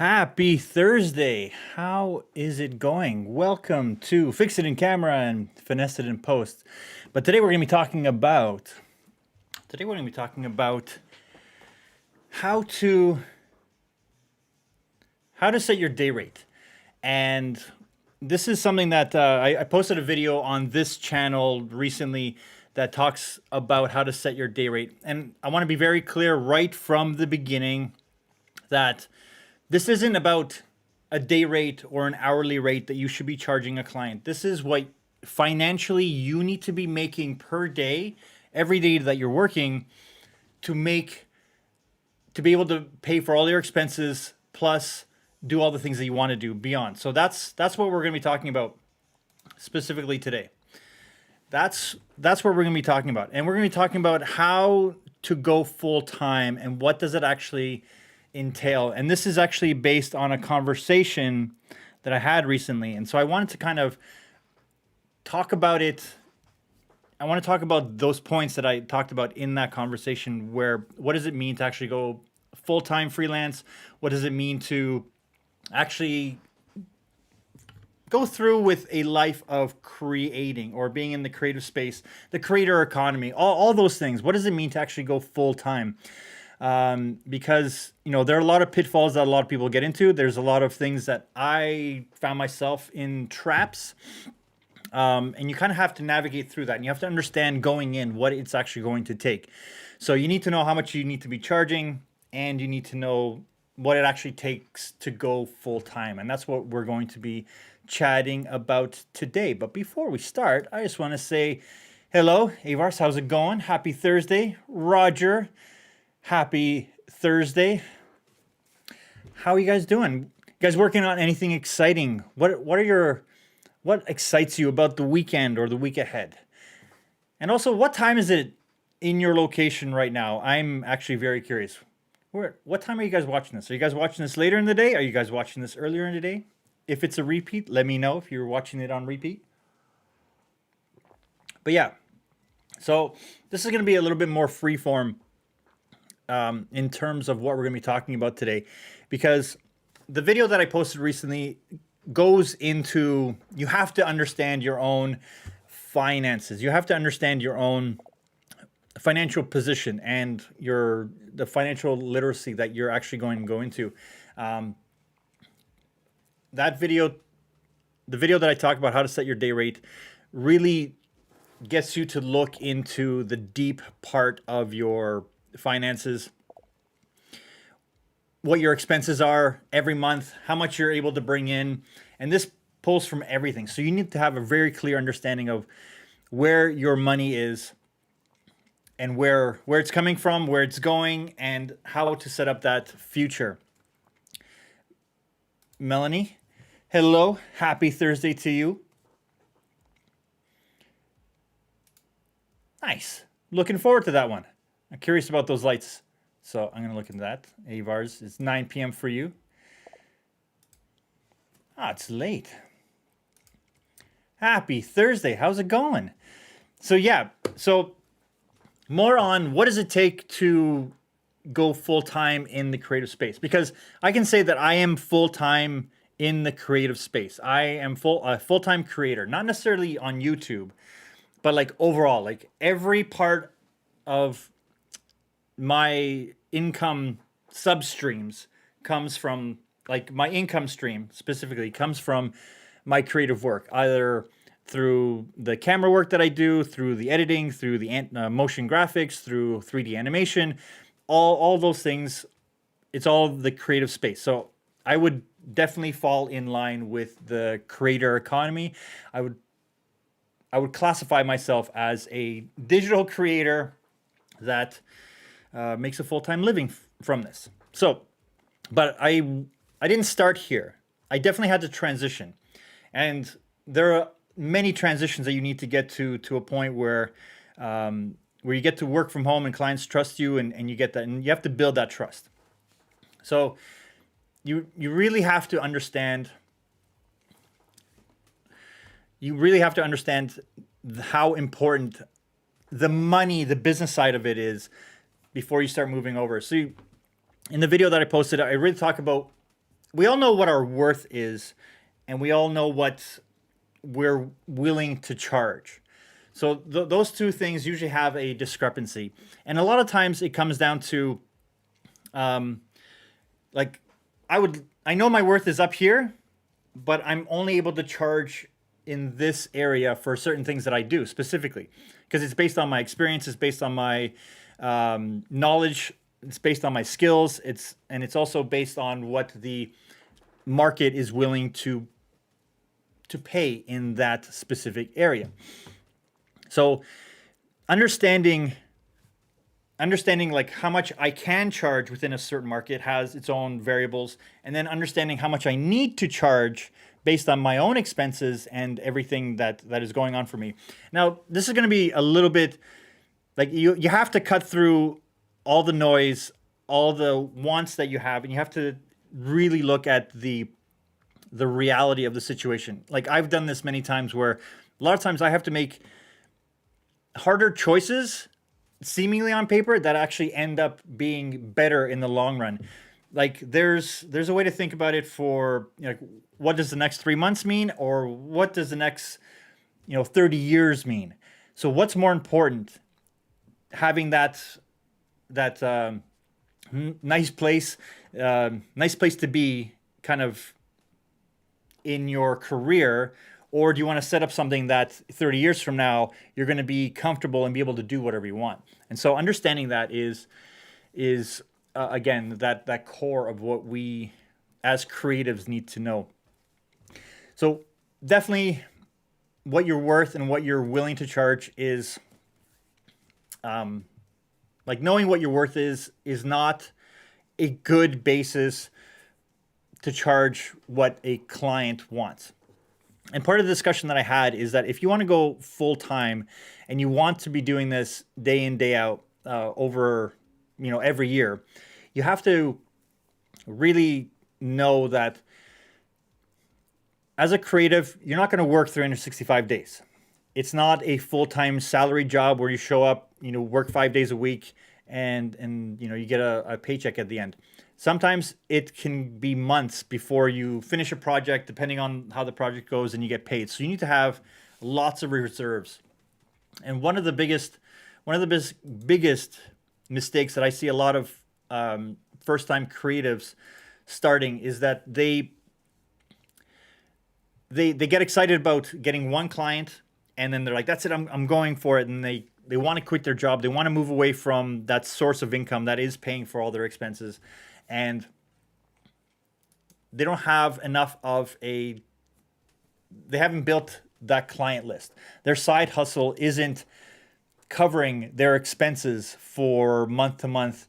Happy Thursday. How is it going? Welcome to Fix It in Camera and Finesse It in Post. But today we're going to be talking about how to set your day rate. And this is something that I posted a video on this channel recently that talks about how to set your day rate. And I want to be very clear right from the beginning that this isn't about a day rate or an hourly rate that you should be charging a client. This is what financially you need to be making per day, every day that you're working, to be able to pay for all your expenses plus do all the things that you want to do beyond. So that's what we're going to be talking about specifically today. That's what we're going to be talking about. And we're going to be talking about how to go full time and what does it actually entail. And this is actually based on a conversation that I had recently. And so I wanted to kind of talk about it. I want to talk about those points that I talked about in that conversation, where what does it mean to actually go full-time freelance? What does it mean to actually go through with a life of creating or being in the creative space, the creator economy, all those things? What does it mean to actually go full-time? Because, there are a lot of pitfalls that a lot of people get into. There's a lot of things that I found myself in traps. And you kind of have to navigate through that. And you have to understand going in what it's actually going to take. So you need to know how much you need to be charging, and you need to know what it actually takes to go full time. And that's what we're going to be chatting about today. But before we start, I just want to say hello, Avars. How's it going? Happy Thursday. Roger. Happy Thursday. How are you guys doing? You guys working on anything exciting? What excites you about the weekend or the week ahead? And also, what time is it in your location right now? I'm actually very curious. What time are you guys watching this? Are you guys watching this later in the day? Are you guys watching this earlier in the day? If it's a repeat, let me know if you're watching it on repeat. But yeah, so this is going to be a little bit more freeform in terms of what we're going to be talking about today, because the video that I posted recently goes into, you have to understand your own finances. You have to understand your own financial position and the financial literacy that you're actually going to go into. The video that I talked about how to set your day rate really gets you to look into the deep part of your finances, what your expenses are every month, how much you're able to bring in. And this pulls from everything. So you need to have a very clear understanding of where your money is and where it's coming from, where it's going, and how to set up that future. Melanie, hello. Happy Thursday to you. Nice. Looking forward to that one. I'm curious about those lights, so I'm going to look into that. Avars, it's 9 p.m. for you. It's late. Happy Thursday. How's it going? So yeah, more on what does it take to go full-time in the creative space? Because I can say that I am full-time in the creative space. I am a full-time creator, not necessarily on YouTube, but like overall, like every part of my income substreams comes from, like my income stream specifically comes from my creative work, either through the camera work that I do, through the editing, through the motion graphics, through 3D animation, all those things. It's all the creative space. So I would definitely fall in line with the creator economy. I would classify myself as a digital creator that makes a full-time living from this. So, but I didn't start here. I definitely had to transition. And there are many transitions that you need to get to a point where you get to work from home and clients trust you, and you get that, and you have to build that trust. So you really have to understand how important the business side of it is before you start moving over. So in the video that I posted, I really talk about we all know what our worth is, and we all know what we're willing to charge. So those two things usually have a discrepancy, and a lot of times it comes down to, like, I know my worth is up here, but I'm only able to charge in this area for certain things that I do specifically, because it's based on my experience, it's based on my knowledge, it's based on my skills, it's also based on what the market is willing to pay in that specific area. So understanding like how much I can charge within a certain market has its own variables, and then understanding how much I need to charge based on my own expenses and everything that is going on for me. Now, this is going to be a little bit like you have to cut through all the noise, all the wants that you have, and you have to really look at the reality of the situation. Like, I've done this many times where a lot of times I have to make harder choices seemingly on paper that actually end up being better in the long run. Like, there's a way to think about it for, like, what does the next 3 months mean, or what does the next 30 years mean? So what's more important, having that nice place to be kind of in your career, or do you want to set up something that 30 years from now you're going to be comfortable and be able to do whatever you want? And so understanding that is again, that core of what we as creatives need to know. So definitely what you're worth and what you're willing to charge is, like, knowing what your worth is not a good basis to charge what a client wants. And part of the discussion that I had is that if you want to go full time and you want to be doing this day in, day out, over, every year, you have to really know that as a creative, you're not going to work 365 days. It's not a full-time salary job where you show up, work 5 days a week and you get a paycheck at the end. Sometimes it can be months before you finish a project, depending on how the project goes, and you get paid. So you need to have lots of reserves. And one of the biggest mistakes that I see a lot of first-time creatives starting is that they get excited about getting one client, and then they're like, that's it, I'm going for it. And they want to quit their job. They want to move away from that source of income that is paying for all their expenses. And they don't have enough of they haven't built that client list. Their side hustle isn't covering their expenses for month to month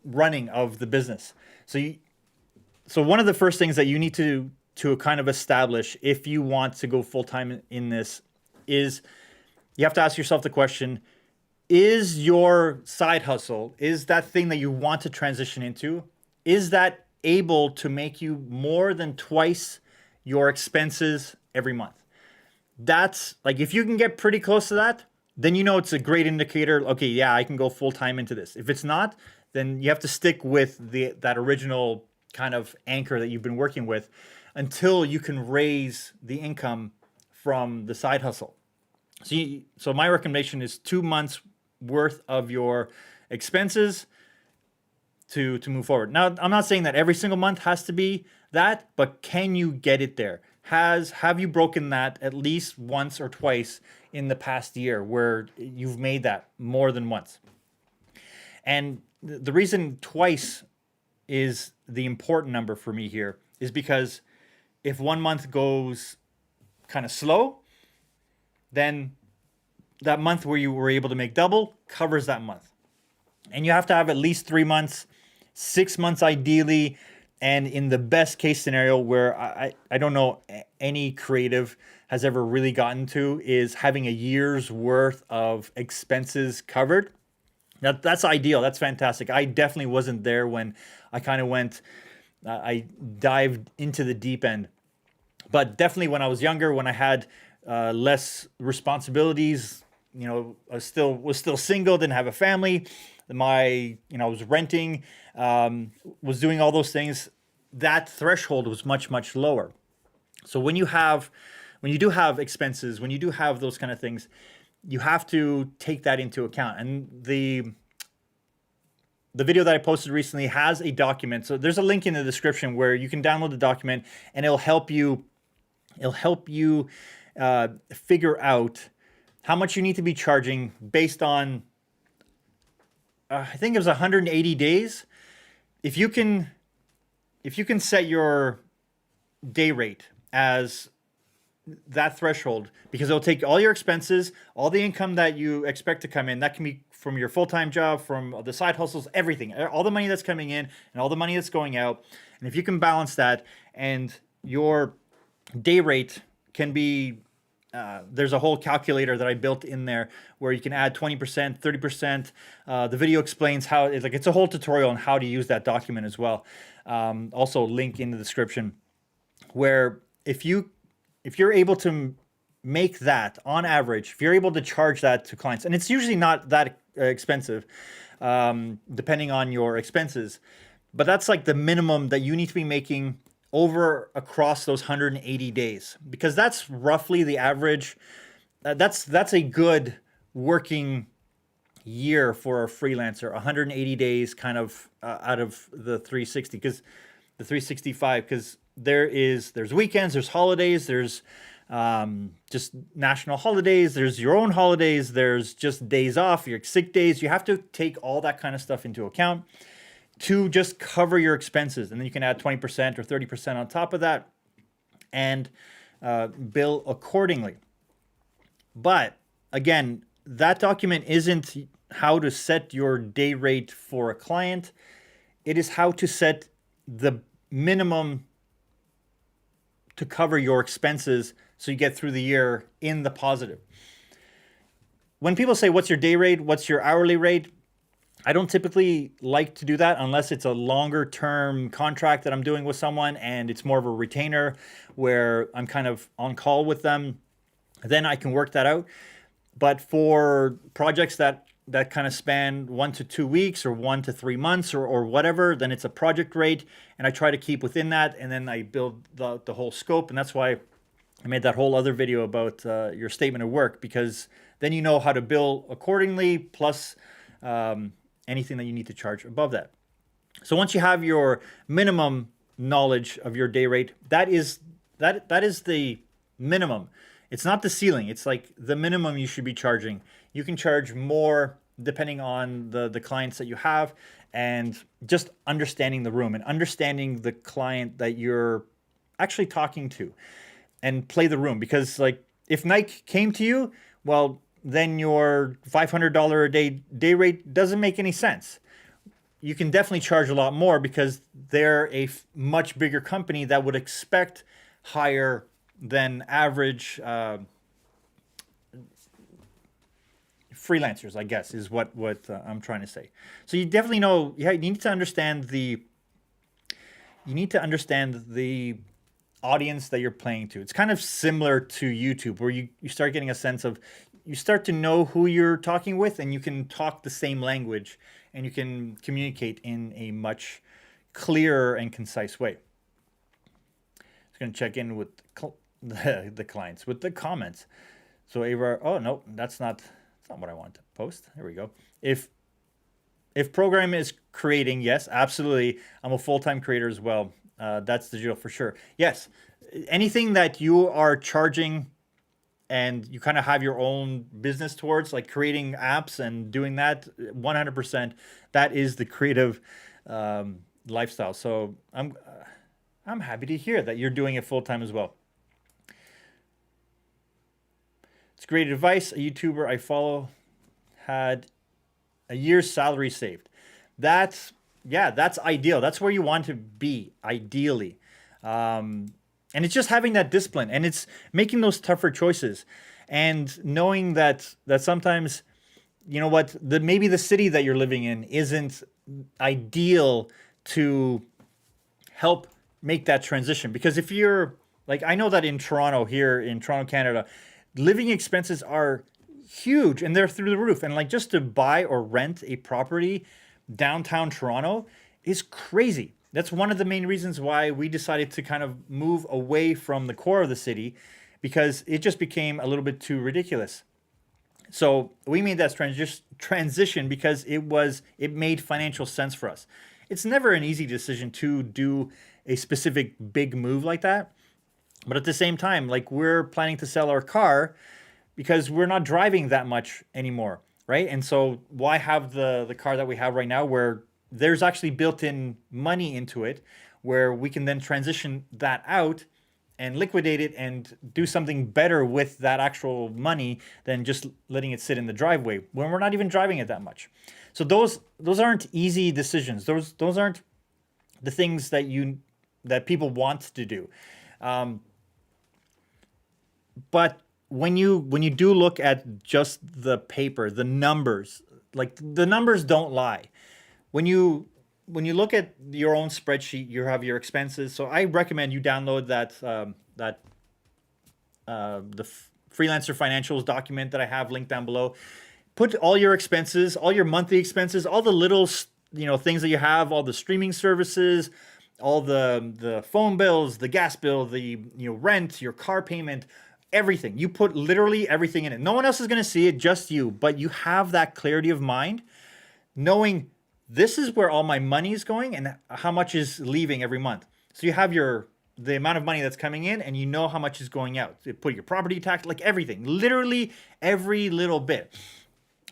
running of the business. So one of the first things that you need to kind of establish if you want to go full-time in this is you have to ask yourself the question, is your side hustle, is that thing that you want to transition into, is that able to make you more than twice your expenses every month? That's like, if you can get pretty close to that, then it's a great indicator. Okay, yeah, I can go full-time into this. If it's not, then you have to stick with that original kind of anchor that you've been working with until you can raise the income from the side hustle. So my recommendation is 2 months worth of your expenses to move forward. Now, I'm not saying that every single month has to be that, but can you get it there? Have you broken that at least once or twice in the past year where you've made that more than once? And the reason twice is the important number for me here is because if 1 month goes kind of slow, then that month where you were able to make double covers that month. And you have to have at least 3 months, 6 months ideally, and in the best case scenario where I don't know any creative has ever really gotten to, is having a year's worth of expenses covered. Now, that's ideal. That's fantastic. I definitely wasn't there when I kind of I dived into the deep end. But definitely when I was younger, when I had less responsibilities, I was still single, didn't have a family, I was renting, was doing all those things, that threshold was much, much lower. So when you do have expenses, when you do have those kind of things, you have to take that into account. And the video that I posted recently has a document. So there's a link in the description where you can download the document, and it'll help you figure out how much you need to be charging based on, I think it was 180 days. If you can set your day rate as that threshold, because it'll take all your expenses, all the income that you expect to come in. That can be from your full-time job, from the side hustles, everything, all the money that's coming in and all the money that's going out. And if you can balance that, and your day rate can be, there's a whole calculator that I built in there where you can add 20%, 30%. The video explains how, it's a whole tutorial on how to use that document as well. Also link in the description, where if you're able to make that on average, if you're able to charge that to clients, and it's usually not that expensive, depending on your expenses, but that's like the minimum that you need to be making across those 180 days, because that's roughly the average. That's a good working year for a freelancer, 180 days kind of out of the 360, because the 365, because there's weekends, there's holidays, there's just national holidays, there's your own holidays, there's just days off, your sick days. You have to take all that kind of stuff into account to just cover your expenses. And then you can add 20% or 30% on top of that and bill accordingly. But again, that document isn't how to set your day rate for a client. It is how to set the minimum to cover your expenses so you get through the year in the positive. When people say, what's your day rate? What's your hourly rate? I don't typically like to do that unless it's a longer term contract that I'm doing with someone and it's more of a retainer where I'm kind of on call with them. Then I can work that out. But for projects that kind of span 1 to 2 weeks or 1 to 3 months or whatever, then it's a project rate, and I try to keep within that, and then I build the whole scope. And that's why I made that whole other video about your statement of work, because then you know how to bill accordingly, plus anything that you need to charge above that. So once you have your minimum knowledge of your day rate, that is the minimum. It's not the ceiling. It's like the minimum you should be charging. You can charge more depending on the clients that you have, and just understanding the room and understanding the client that you're actually talking to, and play the room. Because like if Nike came to you, well, then your $500 a day rate doesn't make any sense. You can definitely charge a lot more because they're a much bigger company that would expect higher than average freelancers, I guess, is what I'm trying to say. So you definitely know, you need to understand the audience that you're playing to. It's kind of similar to YouTube, where you start getting a sense of, you start to know who you're talking with, and you can talk the same language, and you can communicate in a much clearer and concise way. Just going to check in with the clients with the comments. So Ava, oh no, that's not what I want to post. There we go. If program is creating, yes, absolutely. I'm a full-time creator as well. That's the deal for sure. Yes, anything that you are charging and you kind of have your own business towards, like creating apps and doing that, 100%, that is the creative lifestyle. So I'm happy to hear that you're doing it full-time as well. It's great advice. A YouTuber I follow had a year's salary saved. That's ideal. That's where you want to be, ideally. And it's just having that discipline, and it's making those tougher choices, and knowing that sometimes, you know what, maybe the city that you're living in isn't ideal to help make that transition. Because if you're like, I know that in Toronto, here in Toronto, Canada, living expenses are huge, and they're through the roof. And like just to buy or rent a property downtown Toronto is crazy. That's one of the main reasons why we decided to kind of move away from the core of the city, because it just became a little bit too ridiculous. So we made that transition because it made financial sense for us. It's never an easy decision to do a specific big move like that. But at the same time, like we're planning to sell our car because we're not driving that much anymore, right? And so why have the car that we have right now where there's actually built-in money into it, where we can then transition that out and liquidate it and do something better with that actual money than just letting it sit in the driveway when we're not even driving it that much. So those aren't easy decisions. Those aren't the things that people want to do. But when you do look at just the paper, the numbers, like the numbers don't lie. When you look at your own spreadsheet, you have your expenses. So I recommend you download the freelancer financials document that I have linked down below. Put all your expenses, all your monthly expenses, all the little things that you have, all the streaming services, all the phone bills, the gas bill, the rent, your car payment, everything. You put literally everything in it. No one else is going to see it, just you. But you have that clarity of mind, knowing this is where all my money is going and how much is leaving every month. So you have the amount of money that's coming in, and you know how much is going out. You put your property tax, like everything, literally every little bit.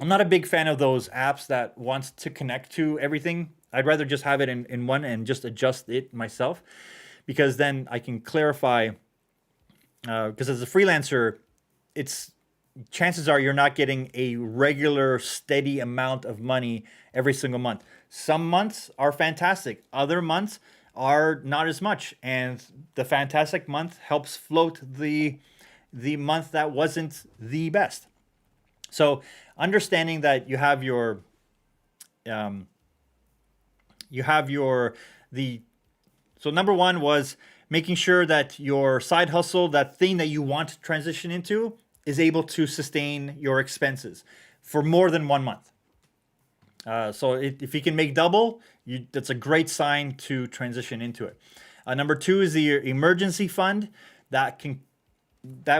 I'm not a big fan of those apps that wants to connect to everything. I'd rather just have it in one and just adjust it myself, because then I can clarify. Because as a freelancer, chances are you're not getting a regular, steady amount of money every single month. Some months are fantastic. Other months are not as much. And the fantastic month helps float the month that wasn't the best. So understanding that you have so number one was making sure that your side hustle, that thing that you want to transition into, is able to sustain your expenses for more than 1 month. So if you can make double, that's a great sign to transition into it. Number two is the emergency fund that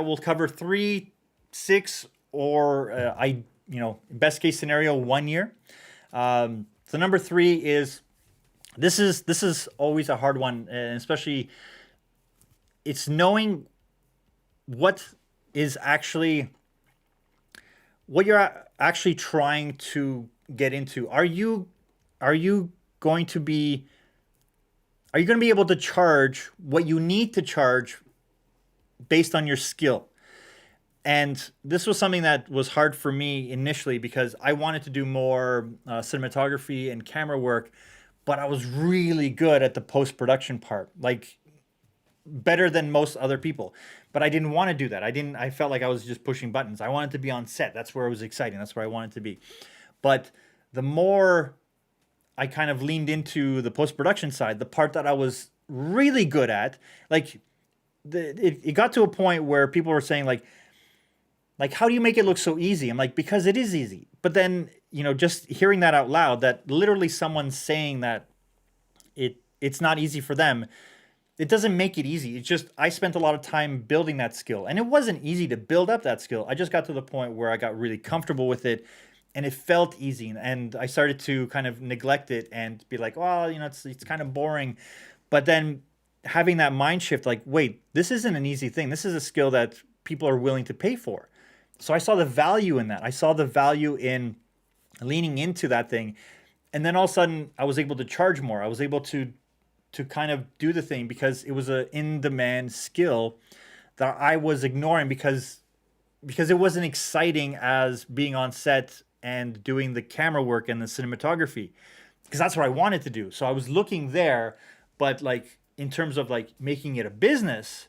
will cover 3, 6, or best case scenario 1 year. So number three is this is always a hard one, and especially it's knowing what you're actually trying to get into. Are you going to be able to charge what you need to charge based on your skill? And this was something that was hard for me initially, because I wanted to do more cinematography and camera work, but I was really good at the post-production part, like better than most other people. But I didn't want to do that. I felt like I was just pushing buttons. I wanted to be on set. That's where it was exciting. That's where I wanted to be. But the more I kind of leaned into the post-production side, the part that I was really good at, like it got to a point where people were saying like, how do you make it look so easy? I'm like, because it is easy. But then, just hearing that out loud, that literally someone's saying that it's not easy for them, it doesn't make it easy. It's just, I spent a lot of time building that skill. And it wasn't easy to build up that skill. I just got to the point where I got really comfortable with it, and it felt easy. And I started to kind of neglect it and be like, well, it's kind of boring. But then having that mind shift, like, wait, this isn't an easy thing. This is a skill that people are willing to pay for. So I saw the value in that. I saw the value in leaning into that thing. And then all of a sudden I was able to charge more. I was able to kind of do the thing because it was an in-demand skill that I was ignoring because it wasn't exciting as being on set and doing the camera work and the cinematography, because that's what I wanted to do. So I was looking there, but like in terms of like making it a business,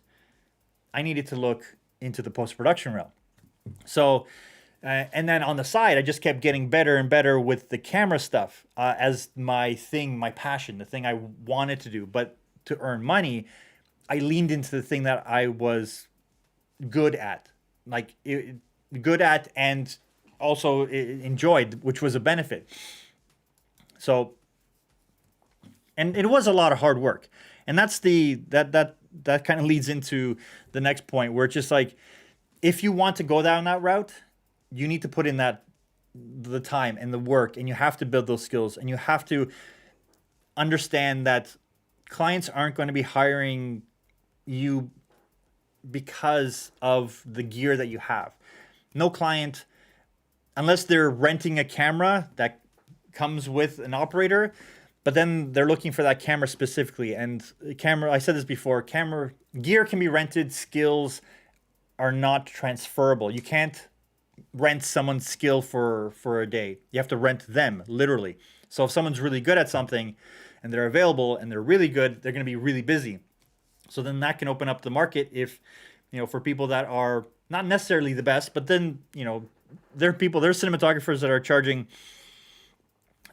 I needed to look into the post-production realm. So, and then on the side, I just kept getting better and better with the camera stuff as my thing, my passion, the thing I wanted to do. But to earn money, I leaned into the thing that I was good at. Like good at and also enjoyed, which was a benefit. So, and it was a lot of hard work, and that's that kind of leads into the next point, where it's just like, if you want to go down that route, you need to put in the time and the work, and you have to build those skills, and you have to understand that clients aren't going to be hiring you because of the gear that you have. No client, unless they're renting a camera that comes with an operator, but then they're looking for that camera specifically. And camera, I said this before, camera gear can be rented, skills are not transferable. You can't rent someone's skill for a day. You have to rent them, literally. So if someone's really good at something and they're available and they're really good, they're going to be really busy. So then that can open up the market if, for people that are not necessarily the best, but then, there are cinematographers that are charging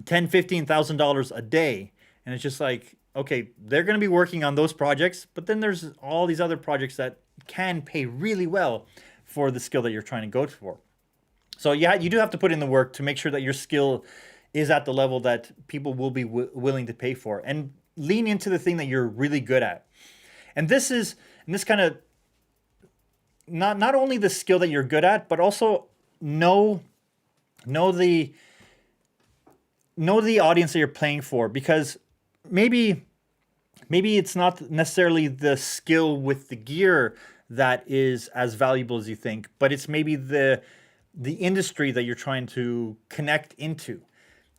$10,000-$15,000 a day. And it's just like, okay, they're going to be working on those projects, but then there's all these other projects that can pay really well for the skill that you're trying to go for. So yeah, you do have to put in the work to make sure that your skill is at the level that people will be willing to pay for, and lean into the thing that you're really good at. And this kind of, not only the skill that you're good at, but also know the audience that you're playing for, because maybe it's not necessarily the skill with the gear that is as valuable as you think, but it's maybe the industry that you're trying to connect into.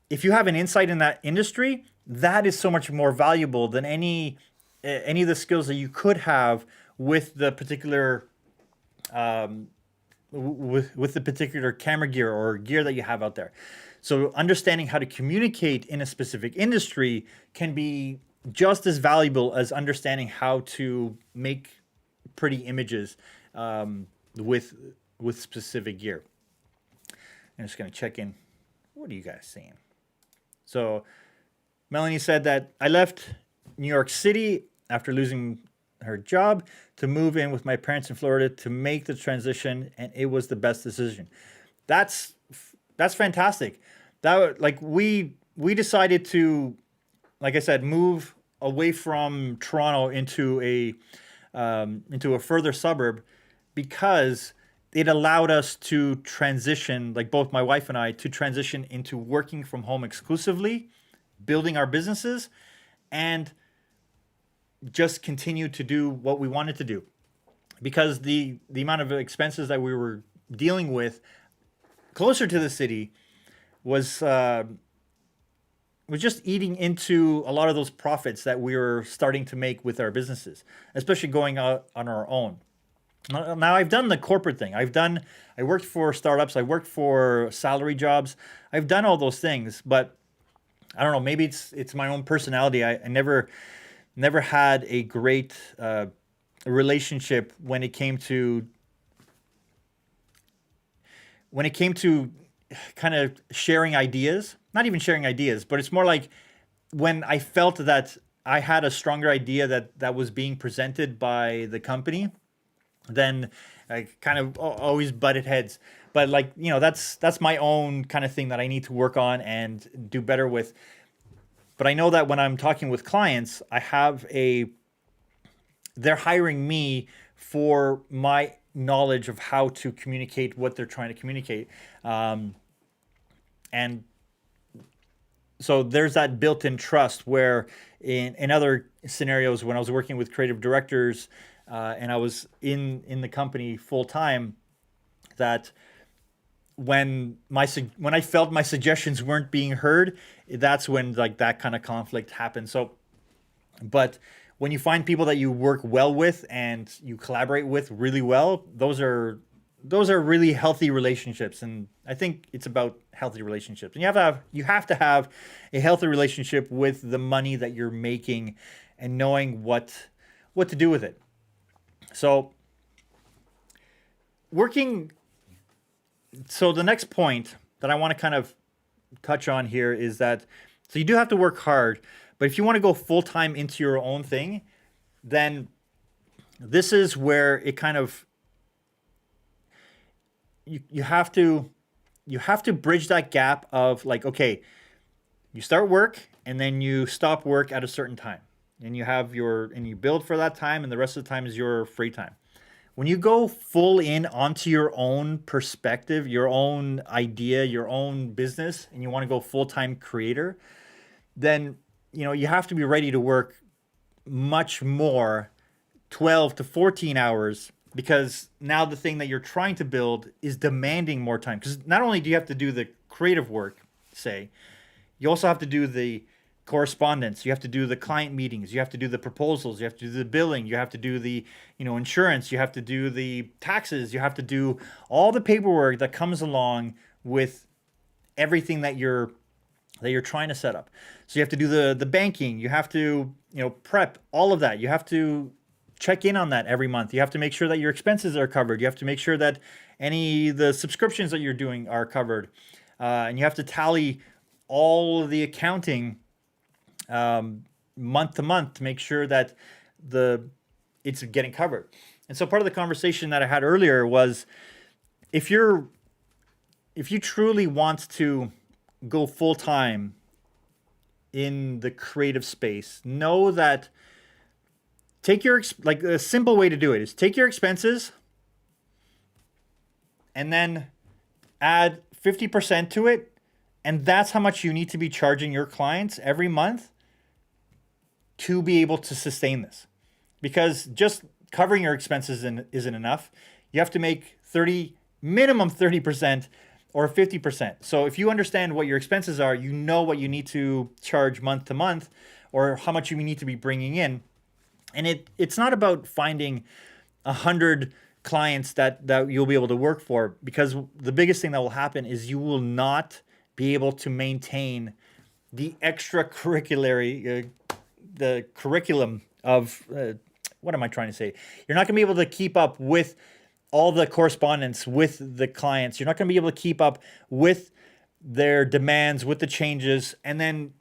If you have an insight in that industry, that is so much more valuable than any of the skills that you could have with the particular with the particular camera gear or gear that you have out there. So understanding how to communicate in a specific industry can be just as valuable as understanding how to make pretty images with specific gear. I'm just going to check in. What are you guys saying? So Melanie said that I left New York City after losing her job to move in with my parents in Florida to make the transition, and it was the best decision. That's fantastic. We decided to, like I said, move away from Toronto into a further suburb, because it allowed us to transition, like both my wife and I, to transition into working from home exclusively, building our businesses, and just continue to do what we wanted to do. Because the amount of expenses that we were dealing with closer to the city was just eating into a lot of those profits that we were starting to make with our businesses, especially going out on our own. Now I've done the corporate thing. I worked for startups. I worked for salary jobs. I've done all those things, but I don't know, maybe it's my own personality. I never had a great relationship when it came to kind of sharing ideas. Not even sharing ideas, but it's more like when I felt that I had a stronger idea that was being presented by the company, then I kind of always butted heads. But that's my own kind of thing that I need to work on and do better with. But I know that when I'm talking with clients, they're hiring me for my knowledge of how to communicate what they're trying to communicate. And so there's that built-in trust, where in other scenarios, when I was working with creative directors, and I was in the company full time, that when I felt my suggestions weren't being heard, that's when that kind of conflict happened. So, but when you find people that you work well with and you collaborate with really well, those are really healthy relationships. And I think it's about healthy relationships. And you have to have a healthy relationship with the money that you're making, and knowing what to do with it. So the next point that I want to kind of touch on here is that, so you do have to work hard, but if you want to go full-time into your own thing, then this is where it kind of, you have to bridge that gap of like, okay, you start work and then you stop work at a certain time, and you build for that time, and the rest of the time is your free time. When you go full in onto your own perspective, your own idea, your own business, and you want to go full-time creator, then you have to be ready to work much more, 12 to 14 hours, because now the thing that you're trying to build is demanding more time. Because not only do you have to do the creative work, say, you also have to do the correspondence, you have to do the client meetings, you have to do the proposals, you have to do the billing, you have to do the insurance, you have to do the taxes, you have to do all the paperwork that comes along with everything that you're trying to set up. So you have to do the banking, you have to prep all of that, you have to check in on that every month, you have to make sure that your expenses are covered, you have to make sure that the subscriptions that you're doing are covered, and you have to tally all of the accounting month to month to make sure that it's getting covered. And so part of the conversation that I had earlier was, if you truly want to go full time in the creative space, know that like a simple way to do it is take your expenses and then add 50% to it, and that's how much you need to be charging your clients every month to be able to sustain this. Because just covering your expenses isn't enough. You have to make minimum 30% or 50%. So if you understand what your expenses are, you know what you need to charge month to month, or how much you need to be bringing in. And it's not about finding 100 clients that you'll be able to work for, because the biggest thing that will happen is you will not be able to maintain the extracurricular, the curriculum of, what am I trying to say? You're not going to be able to keep up with all the correspondence with the clients. You're not going to be able to keep up with their demands, with the changes, and then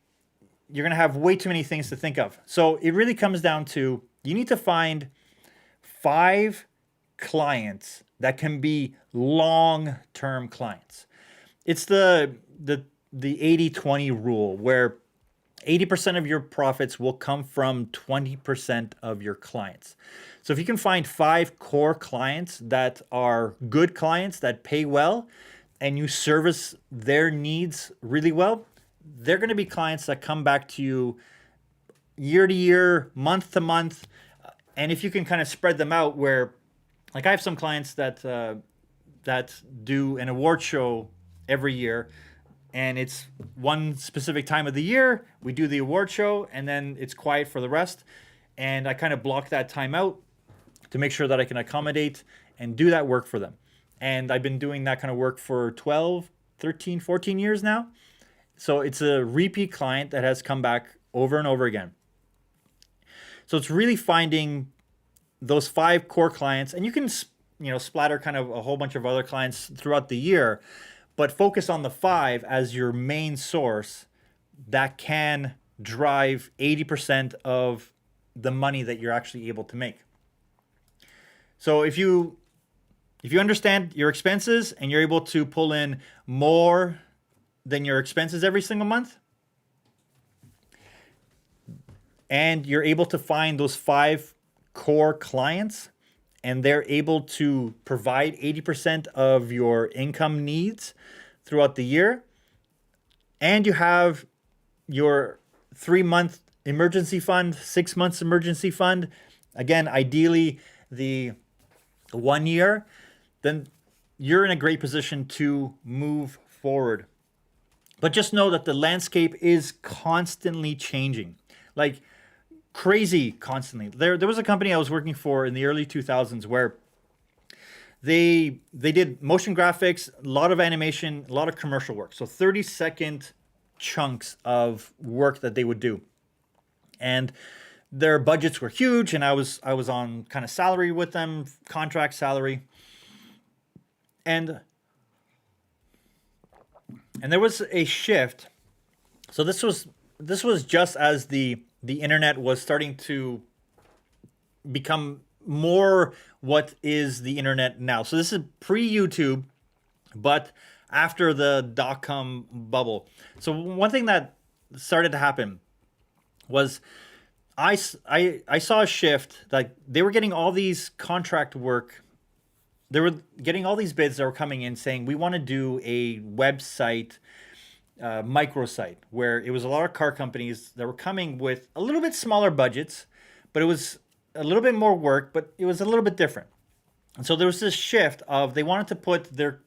you're going to have way too many things to think of. So it really comes down to, you need to find 5 clients that can be long-term clients. It's the 80-20 rule, where 80% of your profits will come from 20% of your clients. So if you can find 5 core clients that are good clients that pay well, and you service their needs really well, they're going to be clients that come back to you year to year, month to month. And if you can kind of spread them out, where, like, I have some clients that do an award show every year, and it's one specific time of the year, we do the award show, and then it's quiet for the rest. And I kind of block that time out to make sure that I can accommodate and do that work for them. And I've been doing that kind of work for 12, 13, 14 years now. So it's a repeat client that has come back over and over again. So it's really finding those 5 core clients, and you can splatter kind of a whole bunch of other clients throughout the year, but focus on the 5 as your main source that can drive 80% of the money that you're actually able to make. So if you understand your expenses and you're able to pull in more than your expenses every single month, and you're able to find those 5 core clients, and they're able to provide 80% of your income needs throughout the year, and you have your 3-month emergency fund, 6 months emergency fund, again, ideally the 1 year, then you're in a great position to move forward. But just know that the landscape is constantly changing, like crazy constantly. There was a company I was working for in the early 2000s where they did motion graphics, a lot of animation, a lot of commercial work. So 30-second chunks of work that they would do. And their budgets were huge, and I was on kind of salary with them, contract salary. And there was a shift. So this was just as the internet was starting to become more what is the internet now. So this is pre-YouTube. but after the dot-com bubble. So one thing that started to happen was I saw a shift. Like they were getting all these contract work. They were getting all these bids that were coming in saying, we want to do a website, microsite, where it was a lot of car companies that were coming with a little bit smaller budgets, but it was a little bit more work, but it was a little bit different. And so there was this shift of they wanted to put their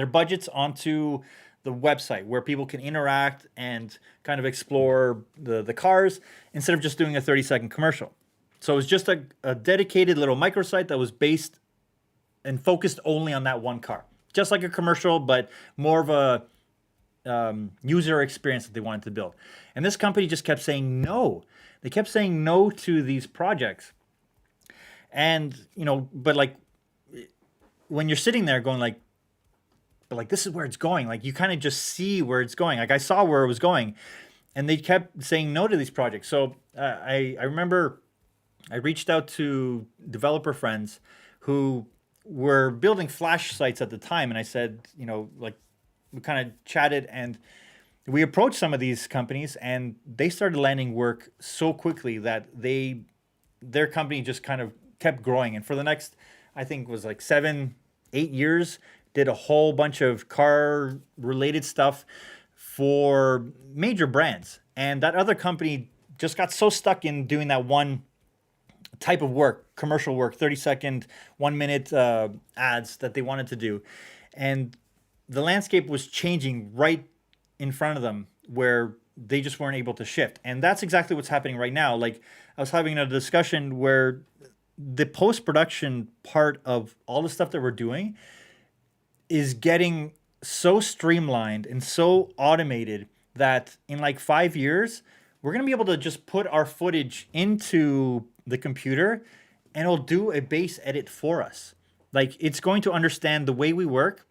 budgets onto the website where people can interact and kind of explore the cars instead of just doing a 30-second commercial. So it was just a dedicated little microsite that was based and focused only on that one car, just like a commercial, but more of a user experience that they wanted to build. And this company just kept saying no. They kept saying no to these projects. And, but like when you're sitting there going like, but like this is where it's going. Like you kind of just see where it's going. Like I saw where it was going, and they kept saying no to these projects. So I remember I reached out to developer friends who were building Flash sites at the time, and I said, like we kind of chatted and we approached some of these companies, and they started landing work so quickly that their company just kind of kept growing. And for the next, I think it was like 7, 8 years, did a whole bunch of car related stuff for major brands. And that other company just got so stuck in doing that one type of work, commercial work, 30-second, 1 minute ads that they wanted to do. And the landscape was changing right in front of them where they just weren't able to shift. And that's exactly what's happening right now. Like I was having a discussion where the post-production part of all the stuff that we're doing is getting so streamlined and so automated that in like 5 years, we're going to be able to just put our footage into the computer and it'll do a base edit for us. Like it's going to understand the way we work,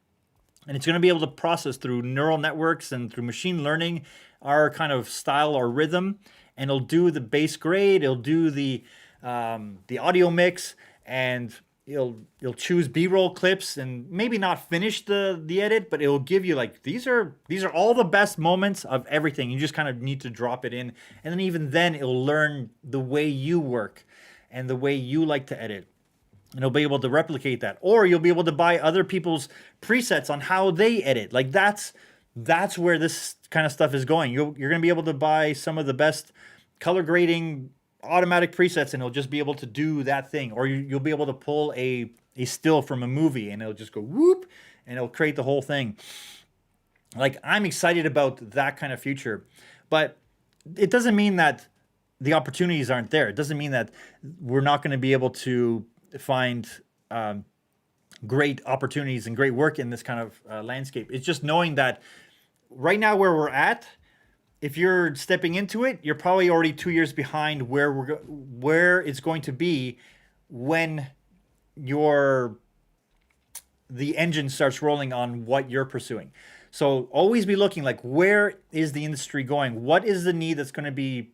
and it's going to be able to process through neural networks and through machine learning our kind of style or rhythm, and it'll do the base grade, it'll do the audio mix, and you'll choose B-roll clips and maybe not finish the edit, but it'll give you like these are all the best moments of everything. You just kind of need to drop it in, and then even then it'll learn the way you work and the way you like to edit. And you'll be able to replicate that, or you'll be able to buy other people's presets on how they edit. Like that's where this kind of stuff is going. You're going to be able to buy some of the best color grading automatic presets, and it'll just be able to do that thing. Or you'll be able to pull a still from a movie, and it'll just go whoop, and it'll create the whole thing. Like I'm excited about that kind of future, but it doesn't mean that the opportunities aren't there. It doesn't mean that we're not going to be able to find great opportunities and great work in this kind of landscape. It's just knowing that right now where we're at, if you're stepping into it, you're probably already 2 years behind where it's going to be when the engine starts rolling on what you're pursuing. So always be looking like, where is the industry going? What is the need that's going to be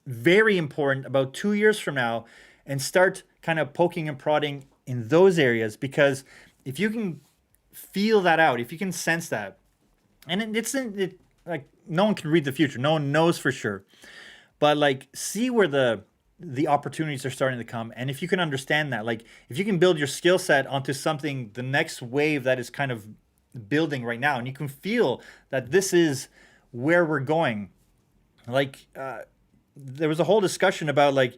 very important about 2 years from now, and start kind of poking and prodding in those areas. Because if you can feel that out, if you can sense that, and it's like no one can read the future, no one knows for sure, but like see where the opportunities are starting to come. And if you can understand that, like if you can build your skill set onto something, the next wave that is kind of building right now, and you can feel that this is where we're going. Like there was a whole discussion about like,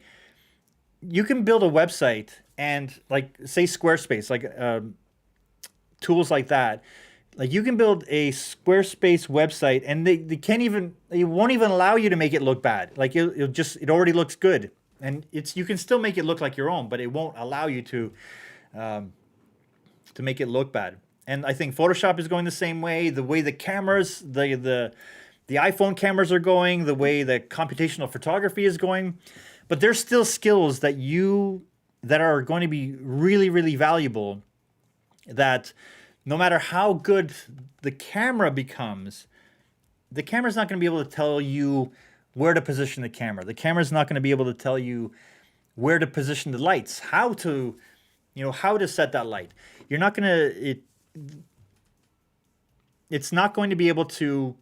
you can build a website and like say Squarespace, like tools like that. Like you can build a Squarespace website, and they won't even allow you to make it look bad. Like it already looks good, and you can still make it look like your own, but it won't allow you to make it look bad. And I think Photoshop is going the same way. The way the cameras, the iPhone cameras are going, the way the computational photography is going. But there's still skills that are going to be really, really valuable, that no matter how good the camera becomes, the camera's not going to be able to tell you where to position the camera. The camera's not going to be able to tell you where to position the lights, how to set that light. You're not going to, it's not going to be able to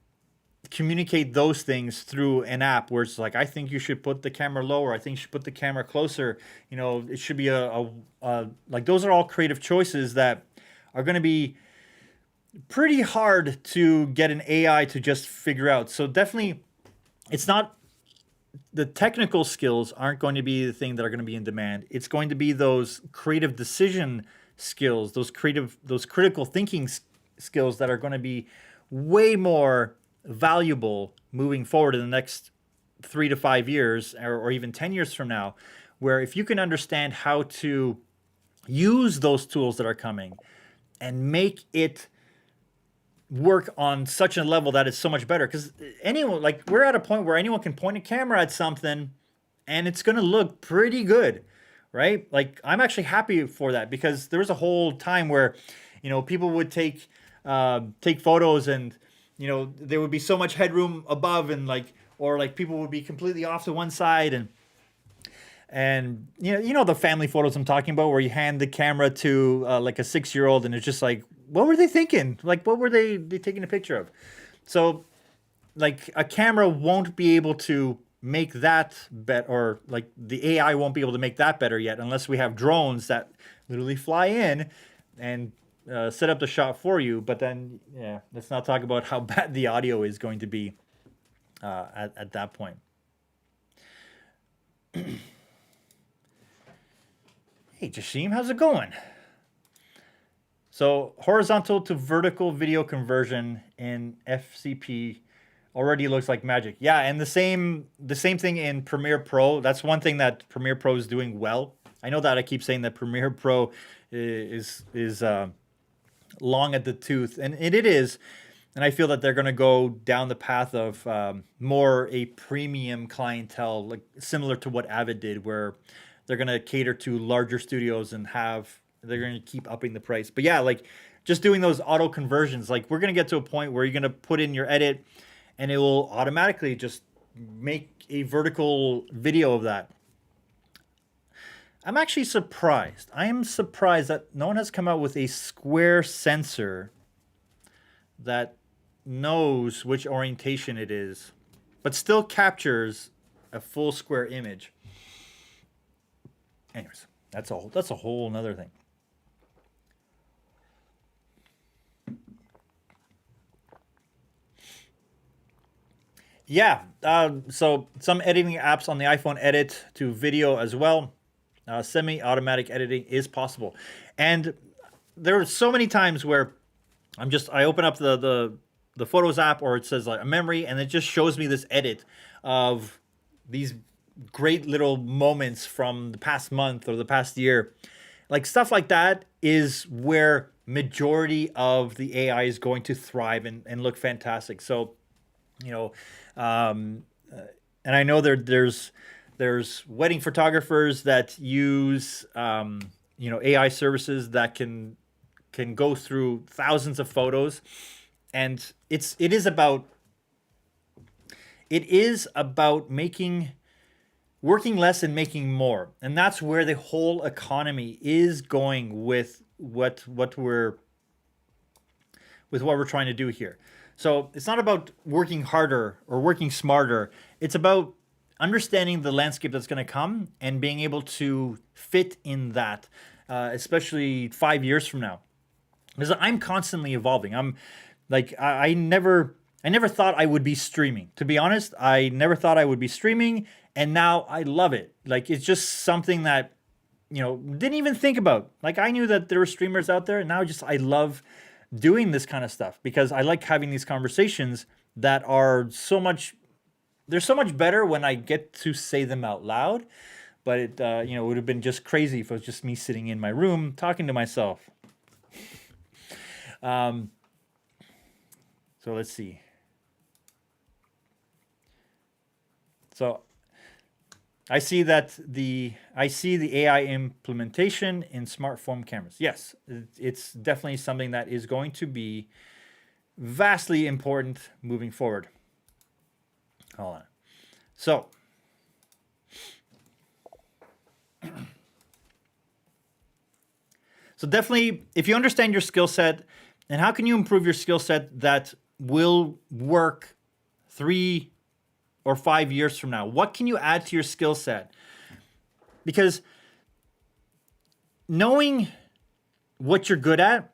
communicate those things through an app where it's like, I think you should put the camera lower. I think you should put the camera closer. You know, it should be like those are all creative choices that are going to be pretty hard to get an AI to just figure out. So definitely, it's not the technical skills aren't going to be the thing that are going to be in demand. It's going to be those creative decision skills, those critical thinking skills that are going to be way more valuable moving forward in the next 3 to 5 years, or even 10 years from now, where if you can understand how to use those tools that are coming and make it work on such a level that it's so much better. Because anyone, like, we're at a point where anyone can point a camera at something and it's going to look pretty good, right? Like, I'm actually happy for that, because there was a whole time where, you know, people would take photos, and, you know, there would be so much headroom above, and like, or like people would be completely off to one side, and you know the family photos I'm talking about, where you hand the camera to like a 6-year-old, and it's just like, what were they thinking? Like, what were they taking a picture of? So, like, a camera won't be able to make that better, or like the AI won't be able to make that better yet, unless we have drones that literally fly in and set up the shot for you. But then, yeah, let's not talk about how bad the audio is going to be at that point. Hey, Jashim, how's it going? So horizontal to vertical video conversion in FCP already looks like magic. Yeah, and the same thing in Premiere Pro. That's one thing that Premiere Pro is doing well. I know that I keep saying that Premiere Pro is long at the tooth, and it is. And I feel that they're going to go down the path of more a premium clientele, like similar to what Avid did, where they're going to cater to larger studios and they're going to keep upping the price. But yeah, like just doing those auto conversions, like we're going to get to a point where you're going to put in your edit and it will automatically just make a vertical video of that. I'm actually surprised. I am surprised that no one has come out with a square sensor that knows which orientation it is, but still captures a full square image. Anyways, that's a whole nother thing. Yeah, so some editing apps on the iPhone edit to video as well. Semi-automatic editing is possible, and there are so many times where I open up the Photos app, or it says like a memory, and it just shows me this edit of these great little moments from the past month or the past year. Like stuff like that is where majority of the AI is going to thrive and look fantastic. So, you know, and I know there's wedding photographers that use you know, AI services that can go through thousands of photos, and it is about working less and making more. And that's where the whole economy is going with what we're trying to do here. So it's not about working harder or working smarter. It's about understanding the landscape that's going to come and being able to fit in that, especially 5 years from now. Because I'm constantly evolving. I'm like, I never thought I would be streaming. To be honest, I never thought I would be streaming, and now I love it. Like, it's just something that, you know, didn't even think about. Like, I knew that there were streamers out there, and now I love doing this kind of stuff, because I like having these conversations that are they're so much better when I get to say them out loud. But it, you know, it would have been just crazy if it was just me sitting in my room talking to myself. So let's see. So I see the AI implementation in smartphone cameras. Yes, it's definitely something that is going to be vastly important moving forward. Hold on. So definitely, if you understand your skill set And how can you improve your skill set that will work 3 or 5 years from now? What can you add to your skill set? Because knowing what you're good at,